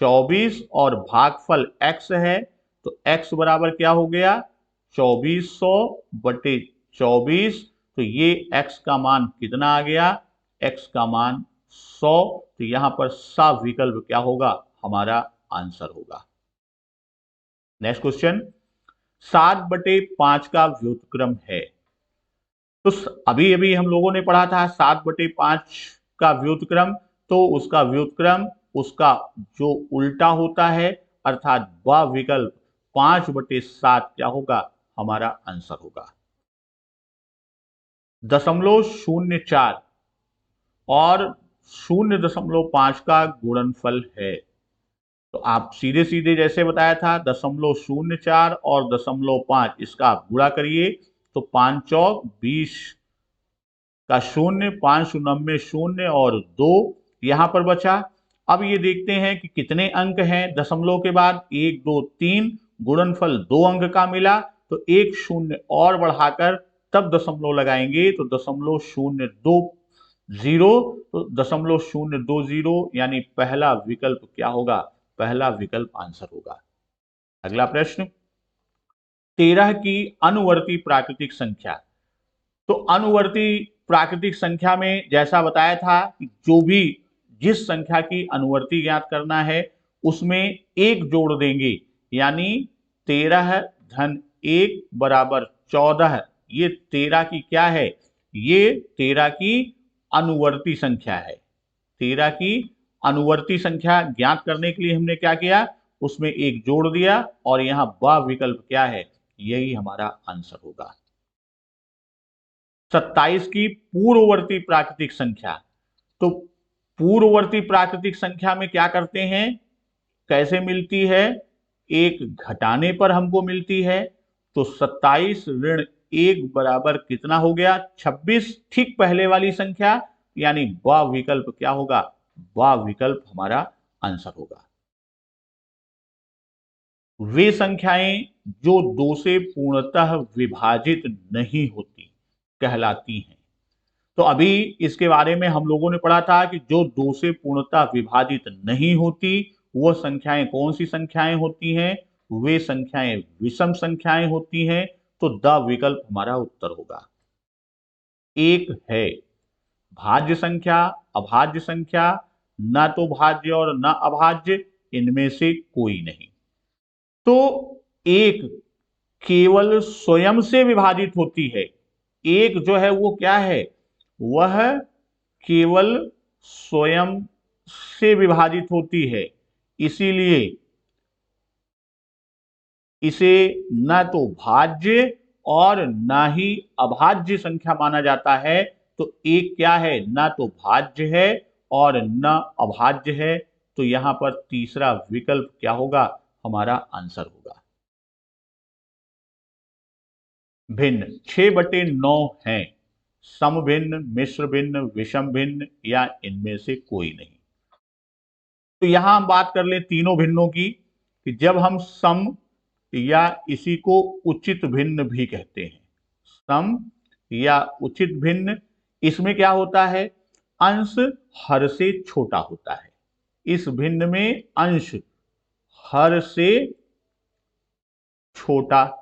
24 और भागफल x है, तो x बराबर क्या हो गया? 2400/24। तो ये x का मान कितना आ गया? x का मान 100। तो यहां पर सा विकल्प क्या होगा? हमारा आंसर होगा। नेक्स्ट क्वेश्चन, 7/5 का व्युत्क्रम है। तो अभी अभी हम लोगों ने पढ़ा था 7/5 का व्युत्क्रम, तो उसका व्युत्क्रम उसका जो उल्टा होता है, अर्थात वह विकल्प 5/7 क्या होगा? हमारा आंसर होगा। 0.04 और 0.5 का गुणनफल है। तो आप सीधे सीधे जैसे बताया था 0.04 और 0.5 इसका आप गुणा करिए, तो 5 चौक 20 का शून्य, 5 शून्य शून्य और 2 यहां पर बचा। अब ये देखते हैं कि कितने अंक हैं दशमलव के बाद, 1 2 3, गुणनफल 2 अंक का मिला, तो एक शून्य और बढ़ाकर तब दशमलव लगाएंगे, तो 0.020, तो 0.020 यानी पहला विकल्प क्या होगा? पहला विकल्प आंसर होगा। अगला प्रश्न, 13 की अनुवर्ती प्राकृतिक संख्या। तो अनुवर्ती प्राकृतिक संख्या में जैसा बताया था कि जो भी जिस संख्या की अनुवर्ती ज्ञात करना है उसमें एक जोड़ देंगे, यानी 13 धन 1 बराबर 14। ये 13 की क्या है? ये 13 की अनुवर्ती संख्या है। 13 की अनुवर्ती संख्या ज्ञात करने के लिए हमने क्या किया? उसमें एक जोड़ दिया, और यहां वह विकल्प क्या है? यही हमारा आंसर होगा। 27 की पूर्ववर्ती प्राकृतिक संख्या। तो पूर्ववर्ती प्राकृतिक संख्या में क्या करते हैं? कैसे मिलती है? एक घटाने पर हमको मिलती है। तो 27 ऋण 1 बराबर कितना हो गया? 26। ठीक पहले वाली संख्या, यानी व विकल्प क्या होगा? व विकल्प हमारा आंसर होगा। वे संख्याएं जो 2 से पूर्णतः विभाजित नहीं होती कहलाती हैं। तो अभी इसके बारे में हम लोगों ने पढ़ा था कि जो 2 से पूर्णतः विभाजित नहीं होती वो संख्याएं कौन सी संख्याएं होती हैं? वे संख्याएं विषम संख्याएं होती हैं। तो द विकल्प हमारा उत्तर होगा। एक है भाज्य संख्या, अभाज्य संख्या, न तो भाज्य और न अभाज्य, इनमें से कोई नहीं। तो एक केवल स्वयं से विभाजित होती है। एक जो है वो क्या है, वह केवल स्वयं से विभाजित होती है, इसीलिए इसे न तो भाज्य और न ही अभाज्य संख्या माना जाता है। तो एक क्या है, न तो भाज्य है और न अभाज्य है। तो यहां पर तीसरा विकल्प क्या होगा, हमारा आंसर होगा। भिन्न 6/9 हैं, सम भिन्न, मिश्र भिन्न, विषम भिन्न या इनमें से कोई नहीं। तो यहां हम बात कर ले तीनों भिन्नों की, कि जब हम सम या इसी को उचित भिन्न भी कहते हैं, सम या उचित भिन्न, इसमें क्या होता है, अंश हर से छोटा होता है। इस भिन्न में अंश हर से छोटा।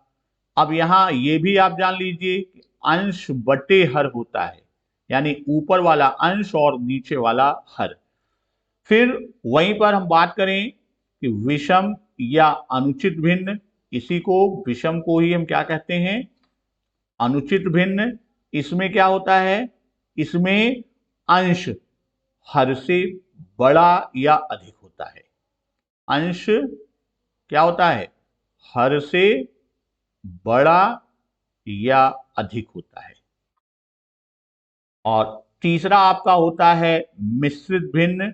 अब यहां यह भी आप जान लीजिए कि अंश बटे हर होता है, यानी ऊपर वाला अंश और नीचे वाला हर। फिर वहीं पर हम बात करें कि विषम या अनुचित भिन्न, इसी को विषम को ही हम क्या कहते हैं, अनुचित भिन्न। इसमें क्या होता है, इसमें अंश हर से बड़ा या अधिक होता है। अंश क्या होता है, हर से बड़ा या अधिक होता है। और तीसरा आपका होता है मिश्रित भिन्न।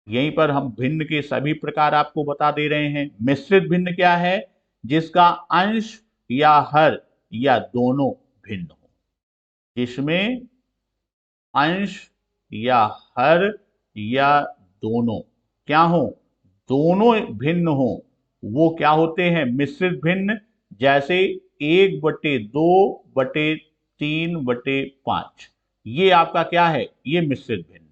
यहीं पर हम भिन्न के सभी प्रकार आपको बता दे रहे हैं। मिश्रित भिन्न क्या है, जिसका अंश या हर या दोनों भिन्न हो, जिसमें अंश या हर या दोनों क्या हो, दोनों भिन्न हो, वो क्या होते हैं, मिश्रित भिन्न। जैसे 1/2/3/5, ये आपका क्या है, ये मिश्रित भिन्न।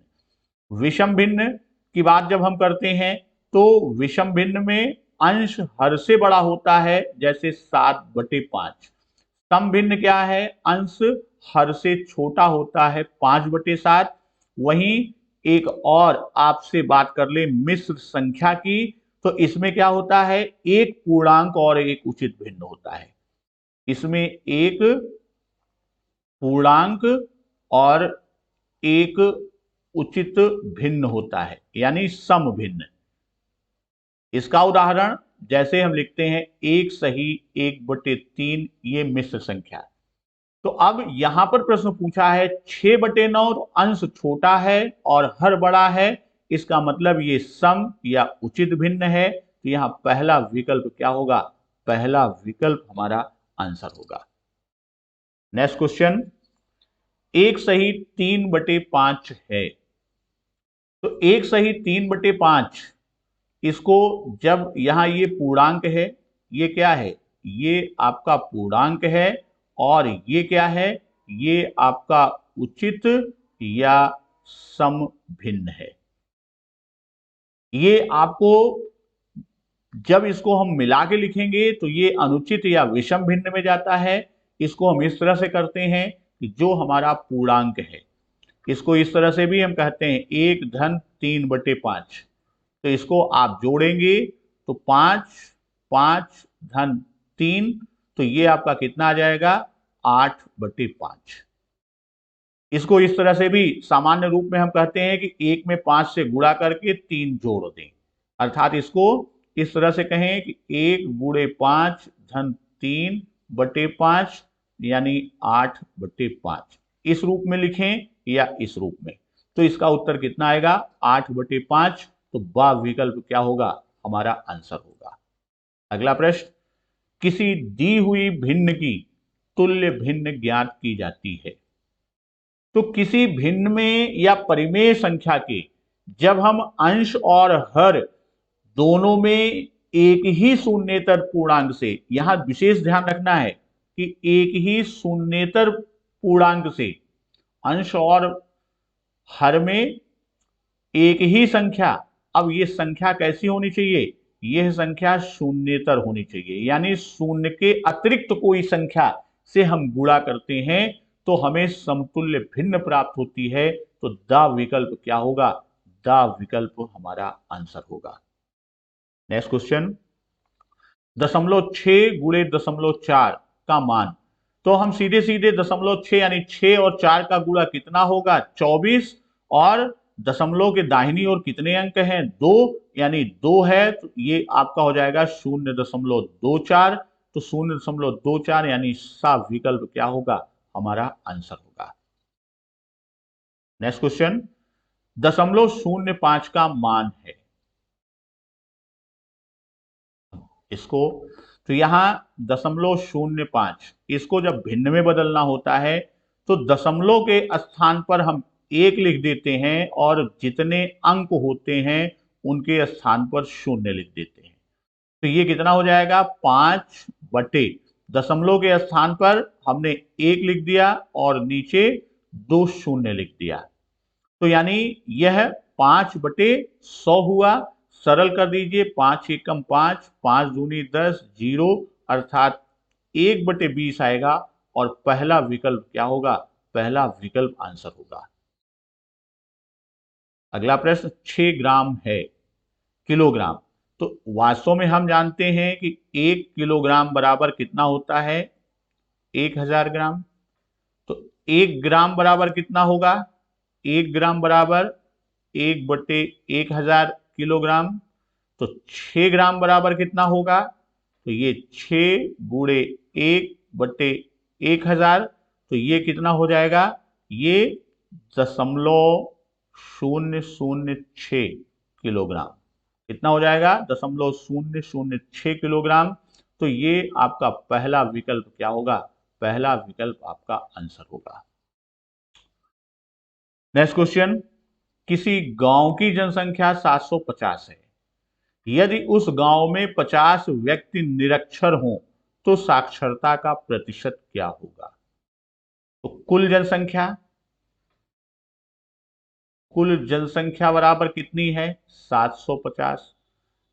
विषम भिन्न की बात जब हम करते हैं, तो विषम भिन्न में अंश हर से बड़ा होता है, जैसे 7/5। सम भिन्न क्या है, अंश हर से छोटा होता है, 5/7। वहीं एक और आपसे बात कर ले मिश्र संख्या की, तो इसमें क्या होता है, एक पूर्णांक और एक उचित भिन्न होता है। इसमें एक पूर्णांक और एक उचित भिन्न होता है, यानी सम भिन्न। इसका उदाहरण जैसे हम लिखते हैं 1/3, ये मिश्र संख्या। तो अब यहां पर प्रश्न पूछा है 6/9, अंश छोटा है और हर बड़ा है, इसका मतलब ये सम या उचित भिन्न है। तो यहां पहला विकल्प क्या होगा, पहला विकल्प हमारा आंसर होगा। नेक्स्ट क्वेश्चन, 1/3/5 है। तो 1/3/5, इसको जब यहां ये पूर्णांक है, ये क्या है, ये आपका पूर्णांक है, और ये क्या है, ये आपका उचित या सम भिन्न है। ये आपको जब इसको हम मिला के लिखेंगे तो ये अनुचित या विषम भिन्न में जाता है। इसको हम इस तरह से करते हैं कि जो हमारा पूर्णांक है, इसको इस तरह से भी हम कहते हैं 1/3/5। तो इसको आप जोड़ेंगे तो 5, 5 धन 3, तो ये आपका कितना आ जाएगा, 8/5। इसको इस तरह से भी सामान्य रूप में हम कहते हैं कि 1 में 5 से गुणा करके 3 जोड़ दें। अर्थात इसको इस तरह से कहें कि 1 × 5 धन 3/5, यानी 8/5। इस रूप में लिखें या इस रूप में, तो इसका उत्तर कितना आएगा, 8/5। तो बा विकल्प क्या होगा, हमारा आंसर होगा। अगला प्रश्न, किसी दी हुई भिन्न की तुल्य भिन्न ज्ञात की जाती है। तो किसी भिन्न में या परिमेय संख्या के जब हम अंश और हर दोनों में एक ही शून्येतर पूर्णांक से, यहां विशेष ध्यान रखना है कि एक ही शून्येतर पूर्णांक से अंश और हर में एक ही संख्या। अब ये संख्या कैसी होनी चाहिए, यह संख्या शून्येतर होनी चाहिए, यानी शून्य के अतिरिक्त कोई संख्या से हम गुणा करते हैं तो हमें समतुल्य भिन्न प्राप्त होती है। तो द विकल्प क्या होगा, द विकल्प हमारा आंसर होगा। नेक्स्ट क्वेश्चन, 0.6 गुणे 0.4 का मान। तो हम सीधे सीधे 0.6 यानी 6 और 4 का गुणा कितना होगा 24, और दशमलव के दाहिनी ओर कितने अंक हैं 2, यानी 2 है, तो ये आपका हो जाएगा 0.24। तो 0.24 यानी सा विकल्प क्या होगा, हमारा आंसर होगा। नेक्स्ट क्वेश्चन, 0.05 का मान है इसको, तो यहां 0.05 इसको जब भिन्न में बदलना होता है तो दशमलव के स्थान पर हम 1 लिख देते हैं और जितने अंक होते हैं उनके स्थान पर 0 लिख देते हैं। तो ये कितना हो जाएगा 5 बटे दशमलव के स्थान पर हमने 1 लिख दिया और नीचे 2 शून्य लिख दिया, तो यानी यह 5 बटे 100 हुआ। सरल कर दीजिए, 5 एकम 5, 5 दूनी 10, 0 अर्थात 1 बटे 20 आएगा और पहला विकल्प क्या होगा, पहला विकल्प आंसर होगा। अगला प्रश्न, 6 ग्राम है किलोग्राम। तो वास्तव में हम जानते हैं कि 1 किलोग्राम बराबर कितना होता है 1000 ग्राम। तो 1 ग्राम बराबर कितना होगा, 1 ग्राम बराबर 1 बटे 1000 किलोग्राम। तो 6 ग्राम बराबर कितना होगा, तो ये 6 गुणे 1 बटे 1000, तो ये कितना हो जाएगा, ये 0.006 किलोग्राम। कितना हो जाएगा 0.006 किलोग्राम। तो ये आपका पहला विकल्प क्या होगा, पहला विकल्प आपका आंसर होगा। नेक्स्ट क्वेश्चन, किसी गांव की जनसंख्या 750 है, यदि उस गांव में 50 व्यक्ति निरक्षर हों तो साक्षरता का प्रतिशत क्या होगा। तो कुल जनसंख्या बराबर कितनी है 750,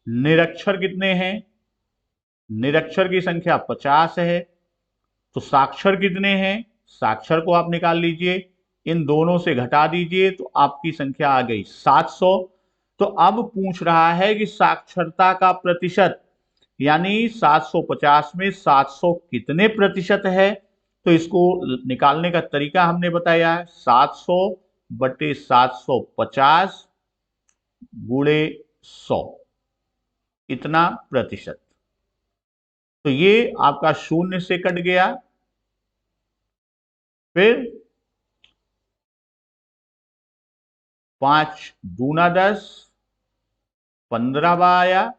निरक्षर कितने हैं, निरक्षर की संख्या 50 है, तो साक्षर कितने हैं, साक्षर को आप निकाल लीजिए, इन दोनों से घटा दीजिए तो आपकी संख्या आ गई 700। तो अब पूछ रहा है कि साक्षरता का प्रतिशत, यानी 750 में 700 कितने प्रतिशत है। तो इसको निकालने का तरीका हमने बताया है, 700 बटे 750 गुणे 100, इतना प्रतिशत। तो ये आपका 0 से कट गया, फिर 5 दूना 10, 15 आया,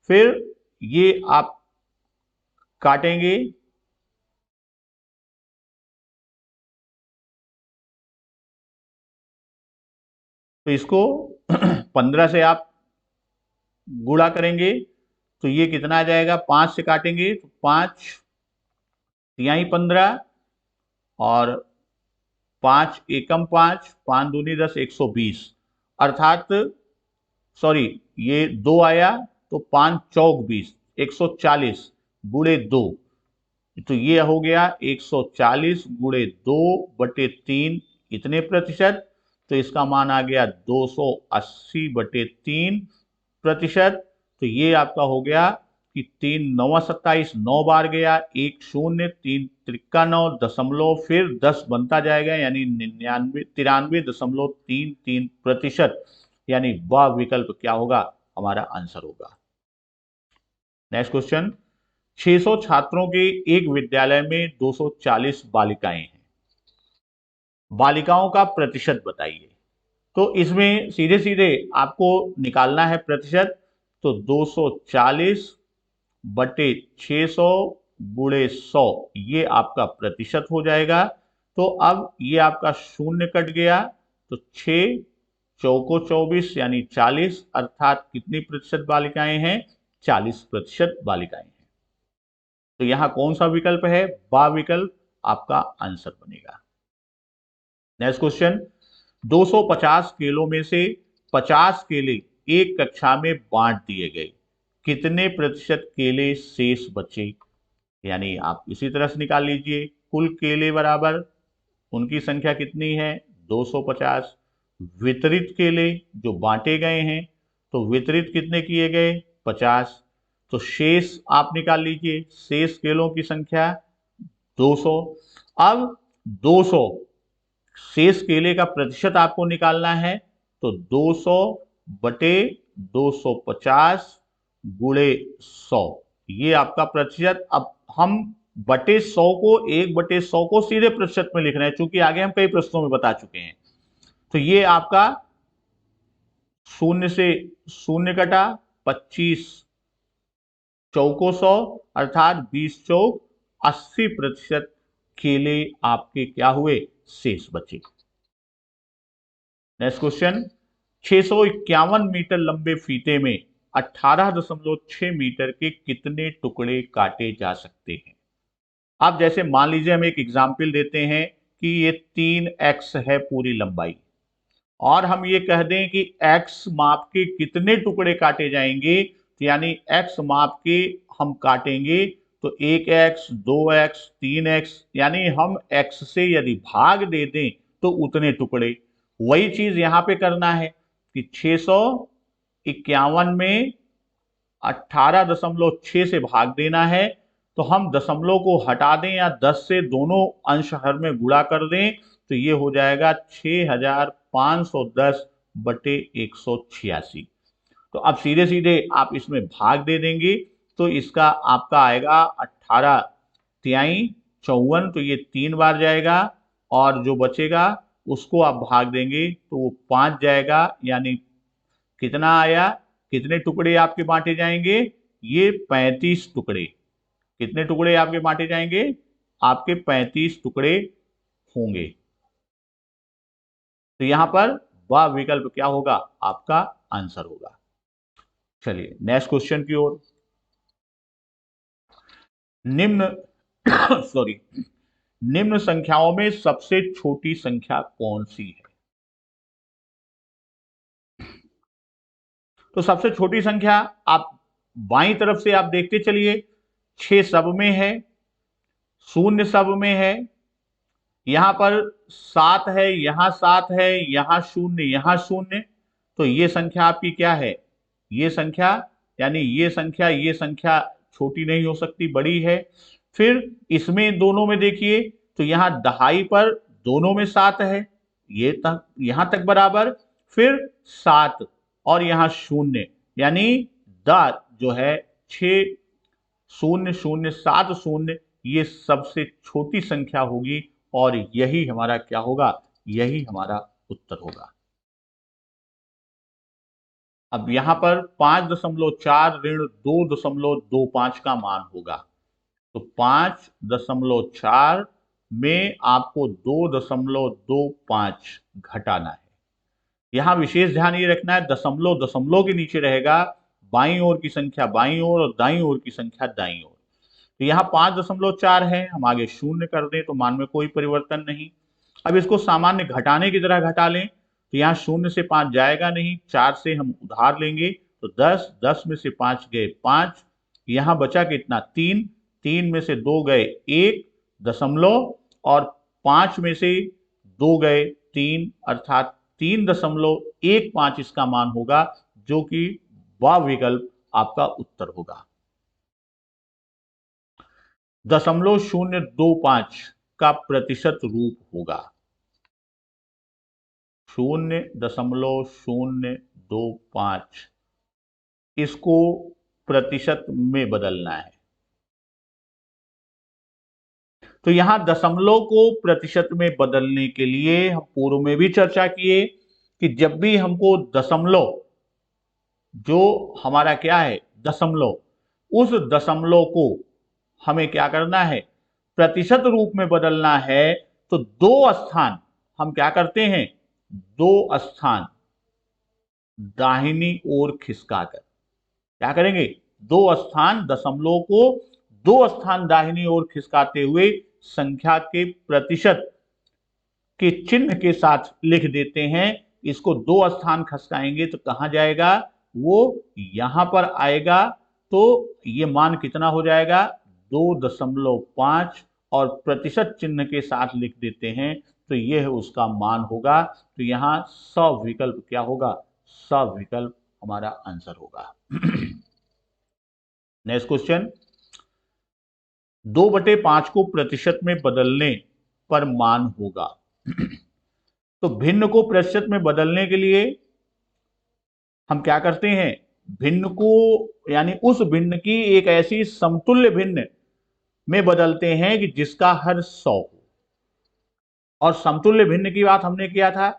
फिर ये आप काटेंगे, तो इसको 15 से आप गुणा करेंगे तो ये कितना आ जाएगा, 5 से काटेंगे तो 5 तिहाई 15 और 5 एकम 5, 5 दूनी 10, 120 अर्थात सॉरी ये 2 आया तो 5 चौक 20, 140 गुणे 2, तो ये हो गया 140 गुणे 2 बटे 3, इतने प्रतिशत। तो इसका मान आ गया 280 बटे 3 प्रतिशत। तो ये आपका हो गया कि 3 9 27, 9 बार गया, 1 0, 3 त्रिका 9 दशमलव, फिर 10 बनता जाएगा, यानी 93.33 प्रतिशत, यानी वह विकल्प क्या होगा, हमारा आंसर होगा। नेक्स्ट क्वेश्चन, 600 छात्रों के एक विद्यालय में 240 बालिकाएं हैं, बालिकाओं का प्रतिशत बताइए। तो इसमें सीधे सीधे आपको निकालना है प्रतिशत, तो 240 बटे 600 गुणे 100, ये आपका प्रतिशत हो जाएगा। तो अब ये आपका 0 कट गया, तो 6 चौको 24 यानी 40, अर्थात कितनी प्रतिशत बालिकाएं हैं, 40% बालिकाएं हैं। तो यहां कौन सा विकल्प है, बा विकल्प आपका आंसर बनेगा। नेक्स्ट क्वेश्चन, 250 केलों में से 50 केले एक कक्षा में बांट दिए गए, कितने प्रतिशत केले शेष बचे। यानी आप इसी तरह से निकाल लीजिए, कुल केले बराबर उनकी संख्या कितनी है 250, वितरित केले जो बांटे गए हैं, तो वितरित कितने किए गए 50। तो शेष आप निकाल लीजिए, शेष केलों की संख्या 200। अब 200 शेष केले का प्रतिशत आपको निकालना है, तो 200 बटे 250 गुणे 100, ये आपका प्रतिशत। अब हम बटे 100 को 1/100 को सीधे प्रतिशत में लिख रहे हैं, चूंकि आगे हम कई प्रश्नों में बता चुके हैं। तो ये आपका शून्य से शून्य कटा, 25 चौको 100, अर्थात 20 चौक 80% केले आपके क्या हुए, शेष बचे। नेक्स्ट क्वेश्चन, 651 मीटर लंबे फीते में 18.6 मीटर के कितने टुकड़े काटे जा सकते हैं। आप जैसे मान लीजिए हम एक एग्जाम्पल देते हैं कि ये 3x है पूरी लंबाई, और हम ये कह दें कि x माप के कितने टुकड़े काटे जाएंगे, तो यानी x माप के हम काटेंगे तो 1x 2x 3x, यानी हम x से यदि भाग दे दें तो उतने टुकड़े। वही चीज यहां पे करना है कि 651 में 18.6 से भाग देना है, तो हम दशमलव को हटा दें या 10 से दोनों अंश हर में गुणा कर दें, तो ये हो जाएगा 6510 बटे 186। तो अब सीधे सीधे आप इसमें भाग दे देंगे, तो इसका आपका आएगा 18 तिहाई 54, तो ये 3 बार जाएगा, और जो बचेगा उसको आप भाग देंगे तो वो 5 जाएगा, यानी कितना आया, कितने टुकड़े आपके बांटे जाएंगे, ये 35 टुकड़े। कितने टुकड़े आपके बांटे जाएंगे, आपके 35 टुकड़े होंगे। तो यहां पर वह विकल्प क्या होगा, आपका आंसर होगा। चलिए नेक्स्ट क्वेश्चन की ओर। निम्न सॉरी निम्न संख्याओं में सबसे छोटी संख्या कौन सी है। तो सबसे छोटी संख्या आप बाईं तरफ से आप देखते चलिए, 6 सब में है, 0 सब में है, यहां पर 7 है, यहां 7 है, यहां 0, यहां 0। तो ये संख्या आपकी क्या है, ये संख्या, यानी ये संख्या छोटी नहीं हो सकती, बड़ी है। फिर इसमें दोनों में देखिए, तो यहां दहाई पर दोनों में 7 है, ये तक यहां तक बराबर, फिर 7 और यहां 0, यानी द जो है 60070, ये सबसे छोटी संख्या होगी, और यही हमारा क्या होगा, यही हमारा उत्तर होगा। अब यहां पर 5.4 ऋण 2.25 का मान होगा, तो 5.4 में आपको 2.25 घटाना है। यहां विशेष ध्यान ये रखना है, दशमलव दशमलव के नीचे रहेगा, बाईं ओर की संख्या बाईं ओर और दाईं ओर की संख्या दाईं ओर। तो यहाँ 5.4 है, हम आगे 0 कर दें तो मान में कोई परिवर्तन नहीं। अब इसको सामान्य घटाने की तरह घटा लें, तो यहाँ 0 से 5 जाएगा नहीं, 4 से हम उधार लेंगे, तो 10, 10 में से 5 गए 5, यहाँ बचा कितना 3, 3 में से 2 गए 1 दशमलव, और 5 में से 2 गए 3, अर्थात 3.15 इसका मान होगा, जो कि वह विकल्प आपका उत्तर होगा। 0.025 का प्रतिशत रूप होगा 0.025, इसको प्रतिशत में बदलना है। तो यहां दशमलव को प्रतिशत में बदलने के लिए हम पूर्व में भी चर्चा किए कि जब भी हमको दशमलव, जो हमारा क्या है दशमलव, उस दशमलव को हमें क्या करना है, प्रतिशत रूप में बदलना है, तो 2 स्थान हम क्या करते हैं, 2 स्थान दाहिनी ओर खिसकाकर क्या करेंगे, 2 स्थान दशमलव को 2 स्थान दाहिनी ओर खिसकाते हुए संख्या के प्रतिशत के चिन्ह के साथ लिख देते हैं। इसको 2 स्थान खसकाएंगे तो कहां जाएगा, वो यहां पर आएगा, तो ये मान कितना हो जाएगा 2.5, और प्रतिशत चिन्ह के साथ लिख देते हैं, तो यह उसका मान होगा। तो यहां सविकल्प क्या होगा, सविकल्प हमारा आंसर होगा। नेक्स्ट क्वेश्चन, 2/5 को प्रतिशत में बदलने पर मान होगा। तो भिन्न को प्रतिशत में बदलने के लिए हम क्या करते हैं, भिन्न को यानी उस भिन्न की एक ऐसी समतुल्य भिन्न में बदलते हैं कि जिसका हर 100 हो। और समतुल्य भिन्न की बात हमने किया था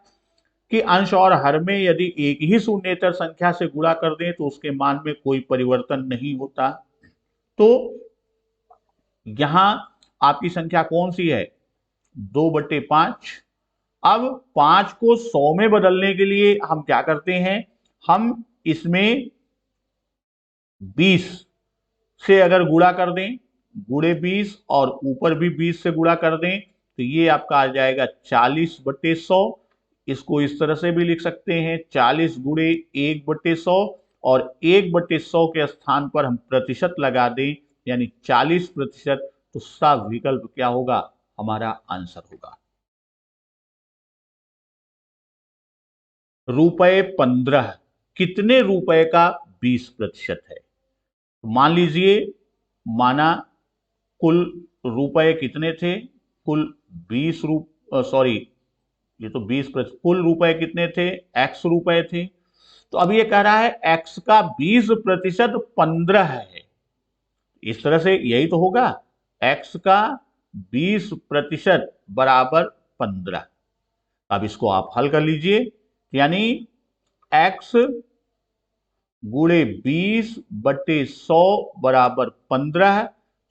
कि अंश और हर में यदि एक ही शून्येतर संख्या से गुणा कर दें तो उसके मान में कोई परिवर्तन नहीं होता। तो यहां आपकी संख्या कौन सी है, 2/5। अब 5 को 100 में बदलने के लिए हम क्या करते हैं, हम इसमें 20 से अगर गुणा कर दें, गुणे 20 और ऊपर भी 20 से गुणा कर दें तो ये आपका आ जाएगा 40/100। इसको इस तरह से भी लिख सकते हैं 40 गुणे 1/100 और 1/100 के स्थान पर हम प्रतिशत लगा दें यानी 40%। तो सब विकल्प क्या होगा, हमारा आंसर होगा। ₹15 कितने रुपए का 20% है। तो मान लीजिए, माना कुल रुपए कितने थे, कुल 20 सॉरी, ये तो 20%, कुल रुपए कितने थे, x रुपए थे। तो अब ये कह रहा है x का 20% 15 है। इस तरह से यही तो होगा, x का 20% बराबर 15। अब इसको आप हल कर लीजिए, यानी x गुणे 20/100 बराबर 15।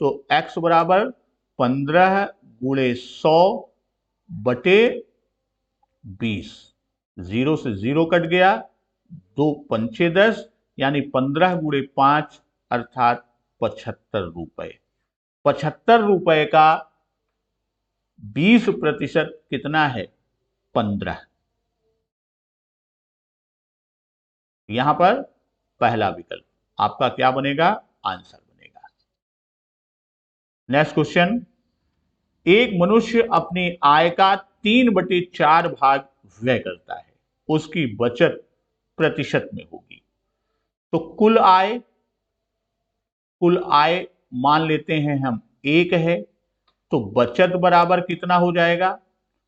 तो x बराबर 15 गुणे 100/20। 0 से 0 कट गया, 2 पंचे 10 यानी 15 गुणे 5 अर्थात 75 रुपए। 75 रुपए का 20% कितना है, 15। यहां पर पहला विकल्प आपका क्या बनेगा, आंसर बनेगा। नेक्स्ट क्वेश्चन, एक मनुष्य अपनी आय का 3/4 भाग व्यय करता है, उसकी बचत प्रतिशत में होगी। तो कुल आय मान लेते हैं हम 1 है, तो बचत बराबर कितना हो जाएगा,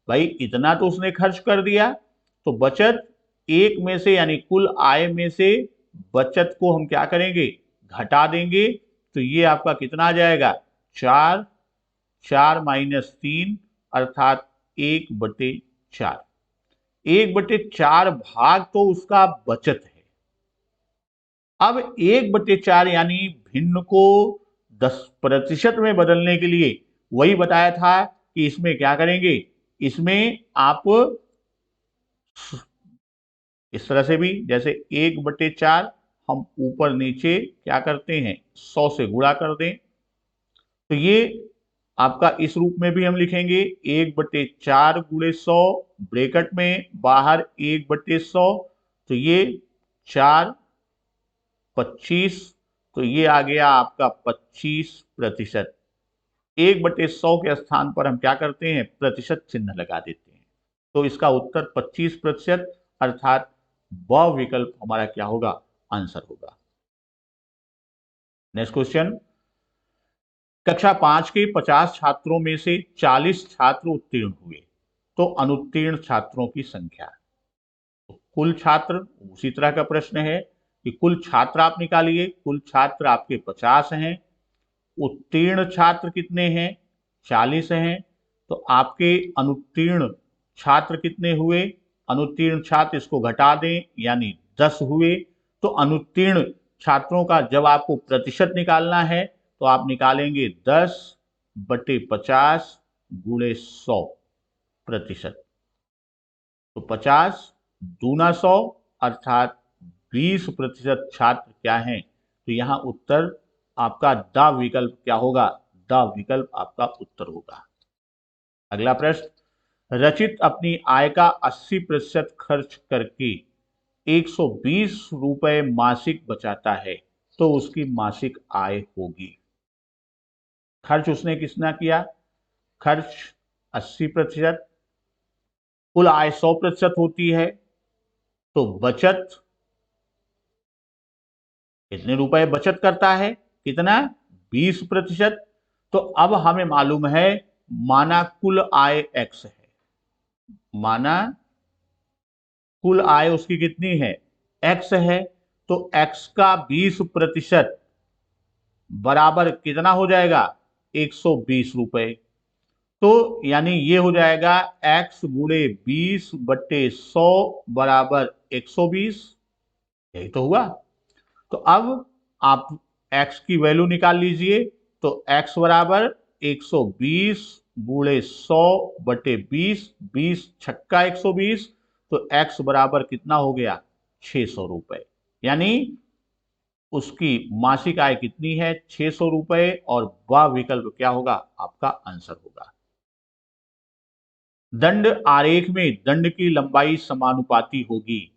भाई इतना तो उसने खर्च कर दिया, तो बचत 1 में से यानी कुल आय में से बचत को हम क्या करेंगे, घटा देंगे। तो ये आपका कितना आ जाएगा, 4, 4 - 3 अर्थात 1/4। 1/4 भाग तो उसका बचत है। अब 1/4 यानी भिन्न को 10% में बदलने के लिए वही बताया था कि इसमें क्या करेंगे, इसमें आप इस तरह से भी, जैसे 1/4 हम ऊपर नीचे क्या करते हैं, 100 से गुणा कर दें। तो ये आपका इस रूप में भी हम लिखेंगे 1/4 गुणे 100, ब्रैकेट में बाहर 1/100। तो ये 4, 25। तो ये आ गया आपका 25%। 1/100 के स्थान पर हम क्या करते हैं, प्रतिशत चिन्ह लगा देते हैं। तो इसका उत्तर 25% अर्थात ब विकल्प हमारा क्या होगा, आंसर होगा। नेक्स्ट क्वेश्चन, कक्षा 5 के 50 छात्रों में से 40 छात्र उत्तीर्ण हुए, तो अनुत्तीर्ण छात्रों की संख्या। तो कुल छात्र, उसी तरह का प्रश्न है कि कुल छात्र आप निकालिए, कुल छात्र आपके 50 हैं, उत्तीर्ण छात्र कितने हैं, 40 हैं। तो आपके अनुत्तीर्ण छात्र कितने हुए, अनुत्तीर्ण छात्र इसको घटा दें यानी 10 हुए। तो अनुत्तीर्ण छात्रों का जब आपको प्रतिशत निकालना है तो आप निकालेंगे 10/50 गुणे 100%। तो 50 दूना 100 अर्थात 20% छात्र क्या हैं। तो यहां उत्तर आपका द विकल्प क्या होगा, द विकल्प आपका उत्तर होगा। अगला प्रश्न, रचित अपनी आय का 80% खर्च करके 120 रुपए मासिक बचाता है, तो उसकी मासिक आय होगी। खर्च उसने कितना किया, खर्च 80%, कुल आय 100% होती है, तो बचत कितने रुपए बचत करता है, कितना? 20%। तो अब हमें मालूम है माना कुल आय x है, माना कुल आय उसकी कितनी है? x है। तो x का 20% बराबर कितना हो जाएगा? 120 रुपए। तो यानी ये हो जाएगा x गुणे 20/100 बराबर 120। यही तो हुआ। तो अब आप x की वैल्यू निकाल लीजिए। तो x बराबर 120 गुणे 100/20, 20 छक्का 120। तो x बराबर कितना हो गया? 600 रुपए। यानी उसकी मासिक आय कितनी है? 600 रुपए। और वह विकल्प क्या होगा? आपका आंसर होगा। दंड आरेख में दंड की लंबाई समानुपाती होगी,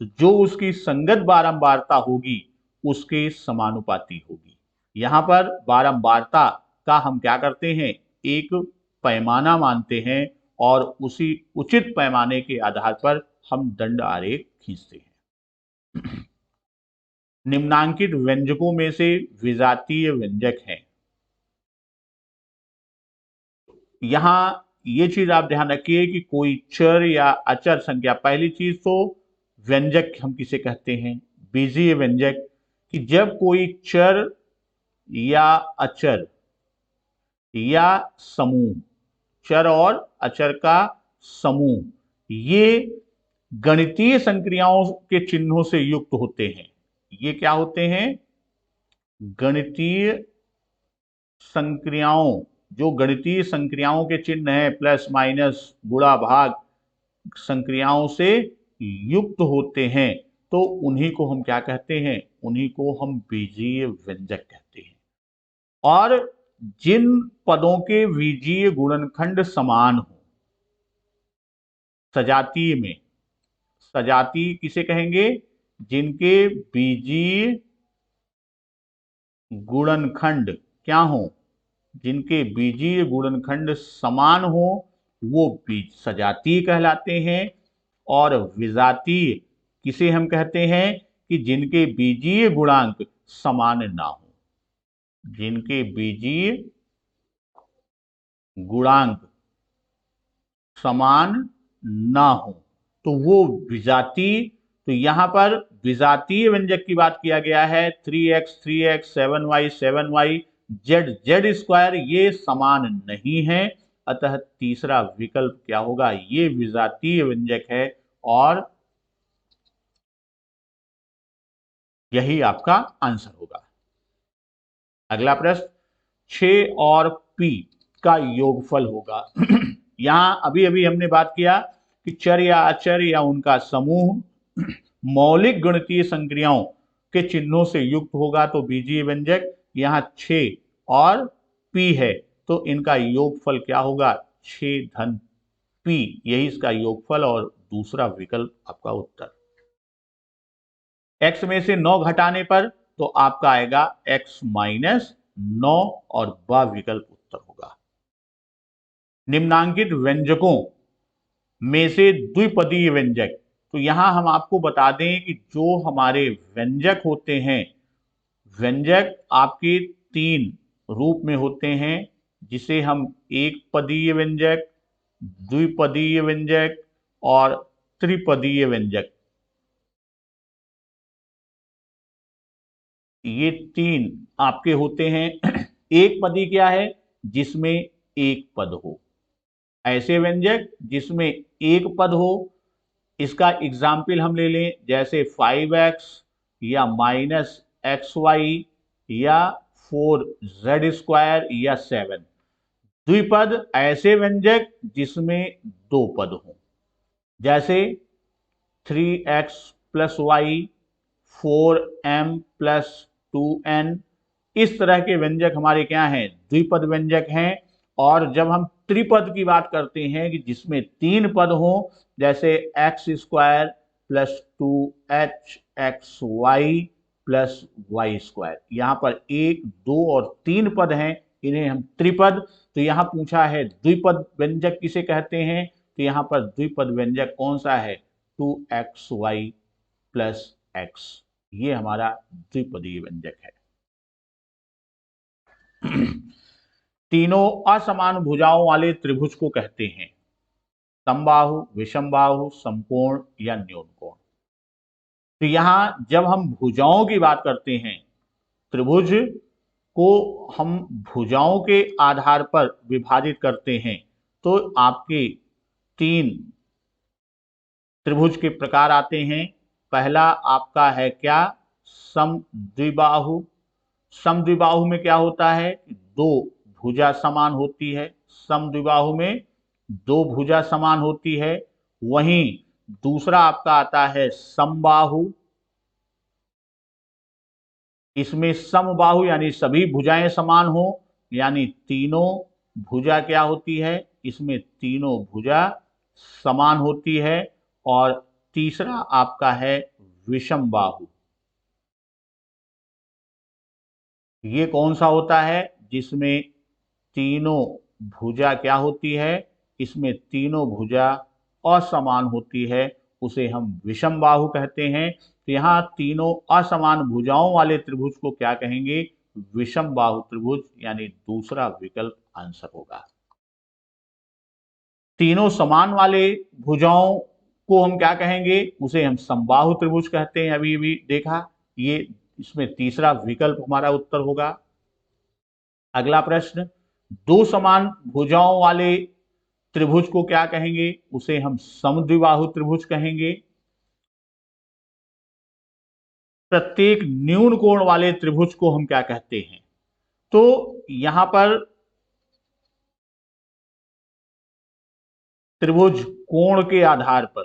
तो जो उसकी संगत बारंबारता होगी उसके समानुपाती होगी। यहां पर बारंबारता का हम क्या करते हैं? एक पैमाना मानते हैं और उसी उचित पैमाने के आधार पर हम दंड आरेख खींचते हैं। निम्नांकित व्यंजकों में से विजातीय व्यंजक हैं। यहां ये चीज आप ध्यान रखिए कि कोई चर या अचर संख्या, पहली चीज तो व्यंजक हम किसे कहते हैं? बीजीय व्यंजक। कि जब कोई चर या अचर या समूह, चर और अचर का समूह, ये गणितीय संक्रियाओं के चिन्हों से युक्त होते हैं। ये क्या होते हैं? गणितीय संक्रियाओं, जो गणितीय संक्रियाओं के चिन्ह है, प्लस माइनस गुणा भाग संक्रियाओं से युक्त होते हैं, तो उन्हीं को हम क्या कहते हैं? उन्हीं को हम बीजीय व्यंजक कहते हैं। और जिन पदों के बीजीय गुणनखंड समान हो, सजातीय में, सजातीय किसे कहेंगे? जिनके बीजीय गुणनखंड क्या हो? जिनके बीजीय गुणनखंड समान हो, वो बीज सजातीय कहलाते हैं। और विजातीय किसे हम कहते हैं? कि जिनके बीजीय गुणांक समान ना हो, जिनके बीजीय गुणांक समान ना हो, तो वो विजातीय। तो यहां पर विजातीय व्यंजक की बात किया गया है। 3x 3x, 7y 7y, z z square, ये समान नहीं है। अतः तीसरा विकल्प क्या होगा? ये विजातीय व्यंजक है और यही आपका आंसर होगा। अगला प्रश्न, 6 और p का योगफल होगा। यहां अभी अभी हमने बात किया कि चर या अचर या उनका समूह मौलिक गणितीय संक्रियाओं के चिन्हों से युक्त होगा तो बीजीय व्यंजक। यहां 6 और p है, तो इनका योगफल क्या होगा? 6 धन p, यही इसका योगफल और दूसरा विकल्प आपका उत्तर। x में से 9 घटाने पर तो आपका आएगा x माइनस 9 और ब विकल्प उत्तर होगा। निम्नांकित व्यंजकों में से द्विपदीय व्यंजक, तो यहां हम आपको बता दें कि जो हमारे व्यंजक होते हैं, व्यंजक आपके 3 रूप में होते हैं, जिसे हम एक पदीय व्यंजक, द्विपदीय व्यंजक और त्रिपदीय व्यंजक, ये 3 आपके होते हैं। एक पदी क्या है? जिसमें एक पद हो। ऐसे व्यंजक जिसमें एक पद हो, इसका एग्जाम्पल हम ले लें, जैसे 5x या -xy या 4z² या 7। द्विपद ऐसे व्यंजक जिसमें 2 पद हों, जैसे 3x + y, 4m + 2n। इस तरह के व्यंजक हमारे क्या हैं? द्विपद व्यंजक हैं। और जब हम त्रिपद की बात करते हैं कि जिसमें 3 पद हों, जैसे x² + 2hxy + y², यहां पर 1, 2 और 3 पद हैं, इन्हें हम त्रिपद। तो यहां पूछा है द्विपद व्यंजक किसे कहते हैं? तो यहां पर द्विपद व्यंजक कौन सा है? 2xy + x, ये हमारा द्विपदीय व्यंजक है। तीनों असमान भुजाओं वाले त्रिभुज को कहते हैं समबाहु, विषमबाहु, समकोण या न्यून कोण। तो यहां जब हम भुजाओं की बात करते हैं, त्रिभुज को हम भुजाओं के आधार पर विभाजित करते हैं, तो आपके तीन त्रिभुज के प्रकार आते हैं। पहला आपका है क्या, समद्विबाहु। समद्विबाहु में क्या होता है, दो भुजा समान होती है। समद्विबाहु में दो भुजा समान होती है। वहीं दूसरा आपका आता है समबाहु। इसमें समबाहु यानी सभी भुजाएं समान हो, यानी तीनों भुजा क्या होती है, इसमें तीनों भुजा समान होती है। और तीसरा आपका है विषम बाहु। ये कौन सा होता है, जिसमें तीनों भुजा क्या होती है, इसमें तीनों भुजा असमान होती है, उसे हम विषम बाहु कहते हैं। तो यहाँ तीनों असमान भुजाओं वाले त्रिभुज को क्या कहेंगे, विषम बाहु त्रिभुज, यानी दूसरा विकल्प आंसर होगा। तीनों समान वाले भुजाओं को हम क्या कहेंगे, उसे हम समबाहु त्रिभुज कहते हैं। अभी भी देखा, ये इसमें तीसरा विकल्प हमारा उत्तर होगा। अगला प्रश्न, दो समान भुजाओं वाले त्रिभुज को क्या कहेंगे, उसे हम समद्विबाहु त्रिभुज कहेंगे। प्रत्येक न्यून कोण वाले त्रिभुज को हम क्या कहते हैं, तो यहां पर त्रिभुज कोण के आधार पर,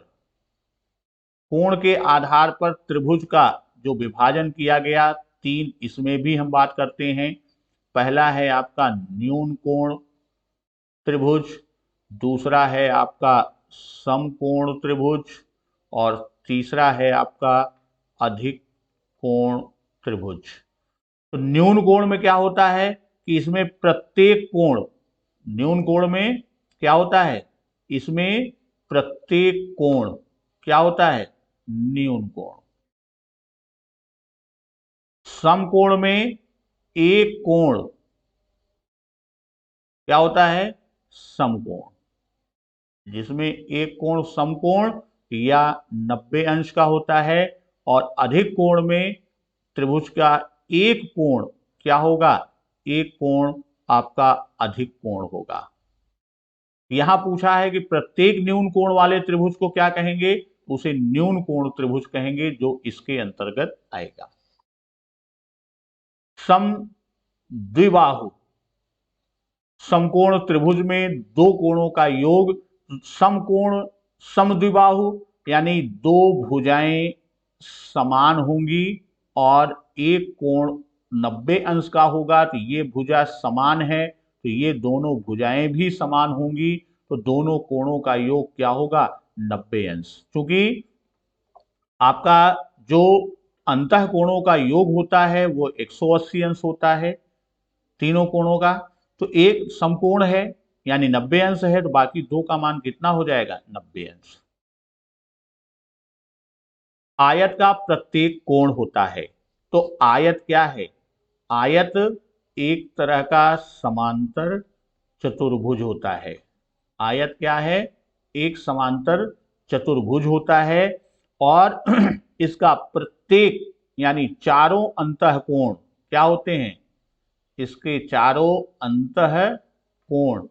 कोण के आधार पर त्रिभुज का जो विभाजन किया गया, तीन इसमें भी हम बात करते हैं। पहला है आपका न्यून कोण त्रिभुज, दूसरा है आपका समकोण त्रिभुज, और तीसरा है आपका अधिक कोण त्रिभुज। तो न्यून कोण में क्या होता है कि इसमें प्रत्येक कोण, न्यून कोण में क्या होता है, इसमें प्रत्येक कोण क्या होता है, न्यून कोण। समकोण में एक कोण क्या होता है, समकोण। जिसमें एक कोण समकोण या 90 अंश का होता है, और अधिक कोण में त्रिभुज का एक कोण क्या होगा, एक कोण आपका अधिक कोण होगा। यहां पूछा है कि प्रत्येक न्यून कोण वाले त्रिभुज को क्या कहेंगे, उसे न्यून कोण त्रिभुज कहेंगे, जो इसके अंतर्गत आएगा। समद्विबाहु, समकोण त्रिभुज में दो कोणों का योग समकोण समद्विबाहु, यानी दो भुजाएं समान होंगी और एक कोण 90 अंश का होगा। तो ये भुजा समान है, तो ये दोनों भुजाएं भी समान होंगी, तो दोनों कोणों का योग क्या होगा, 90 अंश। क्योंकि आपका जो अंतः कोणों का योग होता है वो 180 अंश होता है तीनों कोणों का। तो एक समकोण है यानी 90 अंश है, तो बाकी दो का मान कितना हो जाएगा, 90 अंश। आयत का प्रत्येक कोण होता है, तो आयत क्या है, आयत एक तरह का समांतर चतुर्भुज होता है। आयत क्या है, एक समांतर चतुर्भुज होता है, और इसका प्रत्येक यानी चारों अंतः कोण क्या होते हैं, इसके चारों अंतः कोण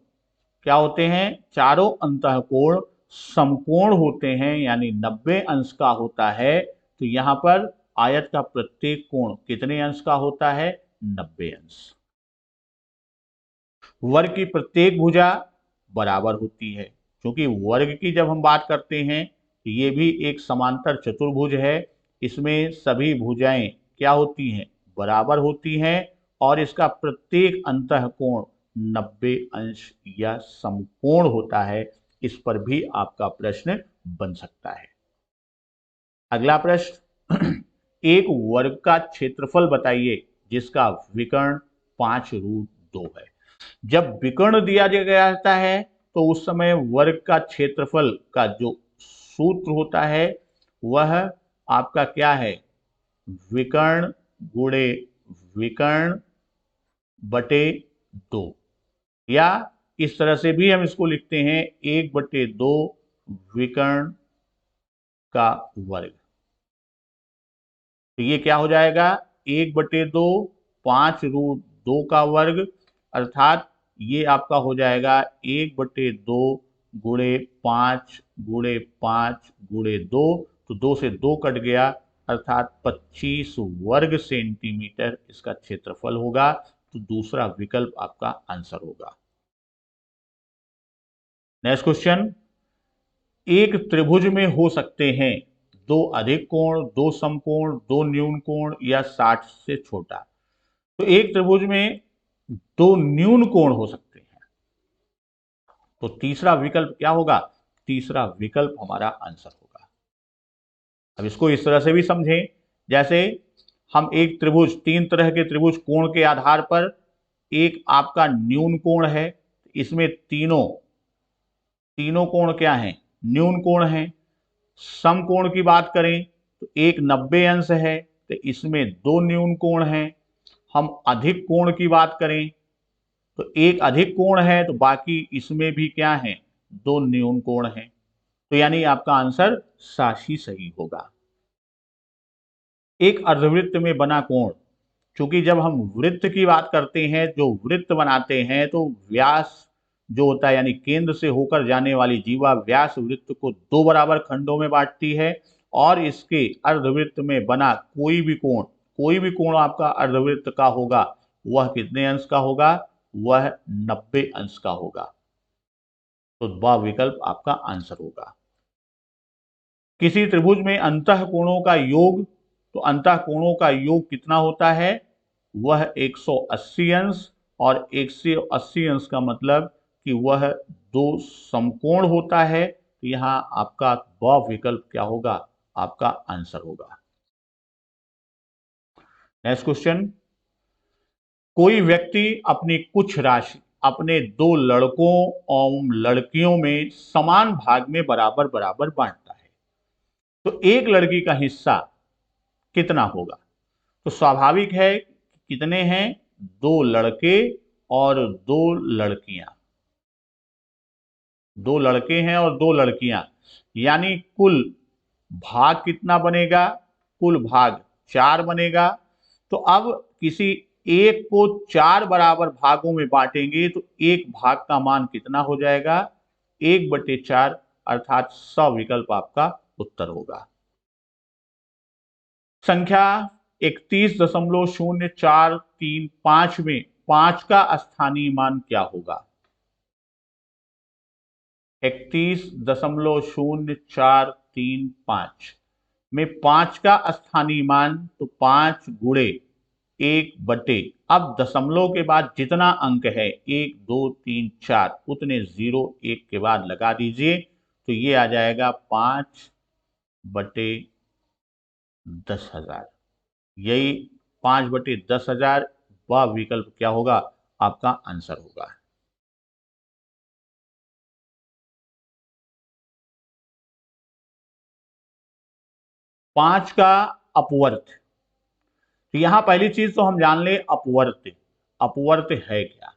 क्या होते हैं, चारों अंतः कोण समकोण होते हैं, यानी 90 अंश का होता है। तो यहां पर आयत का प्रत्येक कोण कितने अंश का होता है, 90 अंश। वर्ग की प्रत्येक भुजा बराबर होती है, क्योंकि वर्ग की जब हम बात करते हैं तो ये भी एक समांतर चतुर्भुज है। इसमें सभी भुजाएं क्या होती हैं, बराबर होती हैं, और इसका प्रत्येक अंतः कोण 90 अंश या समकोण होता है। इस पर भी आपका प्रश्न बन सकता है। अगला प्रश्न, एक वर्ग का क्षेत्रफल बताइए जिसका विकर्ण 5√2 है। जब विकर्ण दिया गया जाता है तो उस समय वर्ग का क्षेत्रफल का जो सूत्र होता है वह आपका क्या है, विकर्ण गुणे विकर्ण 1/2, या इस तरह से भी हम इसको लिखते हैं 1/2 विकर्ण का वर्ग। तो ये क्या हो जाएगा, 1/2 5√2 का वर्ग, अर्थात ये आपका हो जाएगा 1/2 गुणे 5 गुणे 5 गुणे 2, तो 2 से 2 कट गया, अर्थात 25 वर्ग सेंटीमीटर इसका क्षेत्रफल होगा। तो दूसरा विकल्प आपका आंसर होगा। नेक्स्ट क्वेश्चन, एक त्रिभुज में हो सकते हैं 2 अधिक कोण, 2 समकोण, 2 न्यून कोण या 60 से छोटा। तो एक त्रिभुज में 2 न्यून कोण हो सकते हैं, तो तीसरा विकल्प क्या होगा, तीसरा विकल्प हमारा आंसर होगा। अब इसको इस तरह से भी समझें, जैसे हम एक त्रिभुज, 3 तरह के त्रिभुज कोण के आधार पर, एक आपका न्यून कोण है, इसमें तीनों कोण क्या हैं, न्यून कोण हैं। समकोण की बात करें तो एक 90 अंश है, तो इसमें 2 न्यून कोण हैं। हम अधिक कोण की बात करें तो एक अधिक कोण है, तो बाकी इसमें भी क्या है, 2 न्यून कोण हैं। तो यानी आपका आंसर साशी सही होगा। एक अर्धवृत्त में बना कोण, क्योंकि जब हम वृत्त की बात करते हैं, जो वृत्त बनाते हैं, तो व्यास जो होता है, यानी केंद्र से होकर जाने वाली जीवा व्यास वृत्त को 2 बराबर खंडों में बांटती है, और इसके अर्धवृत्त में बना कोई भी कोण आपका अर्धवृत्त का होगा, वह कितने अंश का होगा, वह 90 अंश का होगा। तो वह विकल्प आपका आंसर होगा। किसी त्रिभुज में अंतः कोणों का योग, तो अंतः कोणों का योग कितना होता है, वह 180 अंश, और 180 अंश का मतलब कि वह 2 समकोण होता है। तो यहां आपका वह विकल्प क्या होगा, आपका आंसर होगा। नेक्स्ट क्वेश्चन, कोई व्यक्ति अपनी कुछ राशि अपने 2 लड़कों और लड़कियों में समान भाग में बराबर बराबर बांटता है, तो एक लड़की का हिस्सा कितना होगा। तो स्वाभाविक है, कितने हैं, 2 लड़के और 2 लड़कियां, 2 लड़के हैं और 2 लड़कियां, यानी कुल भाग कितना बनेगा, कुल भाग 4 बनेगा। तो अब किसी एक को 4 बराबर भागों में बांटेंगे, तो एक भाग का मान कितना हो जाएगा, 1/4, अर्थात सविकल्प आपका उत्तर होगा। संख्या 31.0435 में 5 का स्थानीय मान क्या होगा। 31.0435 में 5 का स्थानीय मान, तो 5 गुणे 1 बटे, अब दशमलव के बाद जितना अंक है 1 2 3 4, उतने 0 1 के बाद लगा दीजिए, तो ये आ जाएगा 5/10,000। यही 5/10,000 वह विकल्प क्या होगा, आपका आंसर होगा। पांच का अपवर्त, तो यहां पहली चीज तो हम जान ले, अपवर्त, अपवर्त है क्या,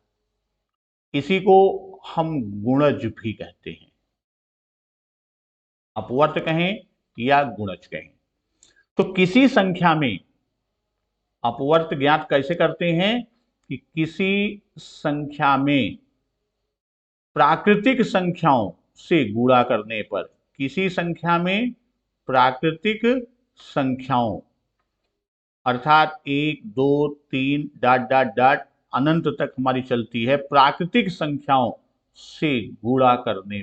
इसी को हम गुणज भी कहते हैं, अपवर्त कहें या गुणज कहें। तो किसी संख्या में अपवर्त ज्ञात कैसे करते हैं, कि किसी संख्या में प्राकृतिक संख्याओं से गुणा करने पर, किसी संख्या में प्राकृतिक संख्याओं, अर्थात 1 2 3 डॉट डॉट डॉट अनंत तक हमारी चलती है, प्राकृतिक संख्याओं से गुणा करने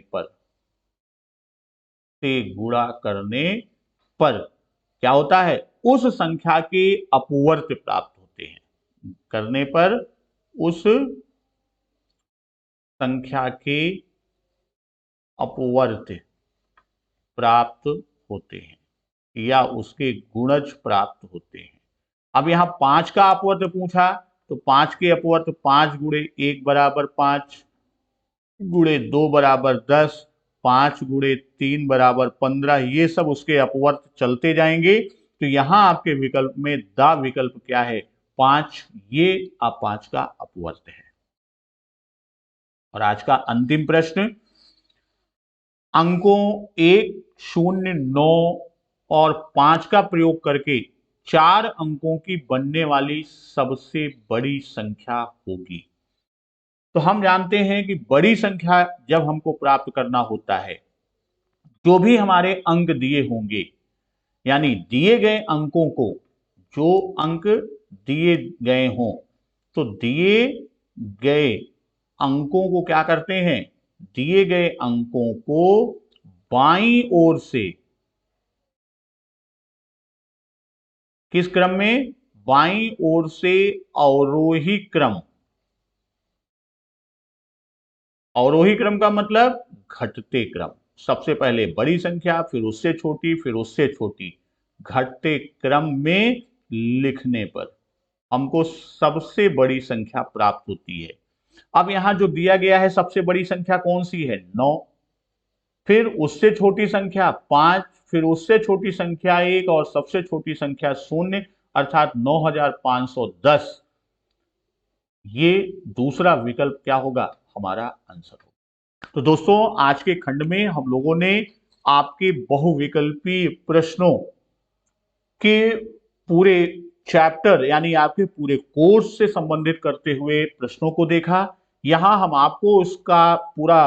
पर, क्या होता है, उस संख्या के अपवर्त प्राप्त होते हैं, करने पर उस संख्या के अपवर्त प्राप्त होते हैं, या उसके गुणज प्राप्त होते हैं। अब यहां 5 का अपवर्त पूछा, तो 5 के अपवर्त 5 गुणे 1 बराबर 5, गुणे 2 बराबर 10, 5 गुणे 3 बराबर 15, ये सब उसके अपवर्त चलते जाएंगे। तो यहां आपके विकल्प में द विकल्प क्या है, 5, ये अब 5 का अपवर्त है। और आज का अंतिम प्रश्न, अंकों 1, 0, 9 और 5 का प्रयोग करके 4 अंकों की बनने वाली सबसे बड़ी संख्या होगी। तो हम जानते हैं कि बड़ी संख्या जब हमको प्राप्त करना होता है, जो भी हमारे अंक दिए होंगे, यानी दिए गए अंकों को, जो अंक दिए गए हों, तो दिए गए अंकों को क्या करते हैं, दिए गए अंकों को बाईं ओर से, किस क्रम में, बाईं ओर से अवरोही क्रम, अवरोही क्रम का मतलब घटते क्रम, सबसे पहले बड़ी संख्या, फिर उससे छोटी, फिर उससे छोटी, घटते क्रम में लिखने पर हमको सबसे बड़ी संख्या प्राप्त होती है। अब यहां जो दिया गया है सबसे बड़ी संख्या कौन सी है, 9, फिर उससे छोटी संख्या 5, फिर उससे छोटी संख्या 1 और सबसे छोटी संख्या 0, अर्थात 9510। ये दूसरा विकल्प क्या होगा, हमारा आंसर होगा। तो दोस्तों, आज के खंड में हम लोगों ने आपके बहुविकल्पी प्रश्नों के पूरे चैप्टर, यानी आपके पूरे कोर्स से संबंधित करते हुए प्रश्नों को देखा। यहां हम आपको उसका पूरा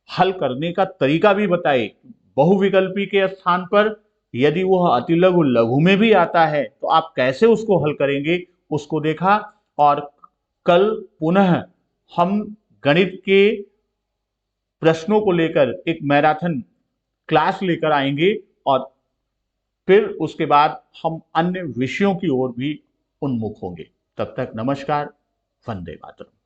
हल करने का तरीका भी बताए। बहुविकल्पी के स्थान पर यदि वह अतिलघु लघु में भी आता है तो आप कैसे उसको हल करेंगे, उसको देखा। और कल पुनः हम गणित के प्रश्नों को लेकर एक मैराथन क्लास लेकर आएंगे, और फिर उसके बाद हम अन्य विषयों की ओर भी उन्मुख होंगे। तब तक नमस्कार, वंदे मातरम।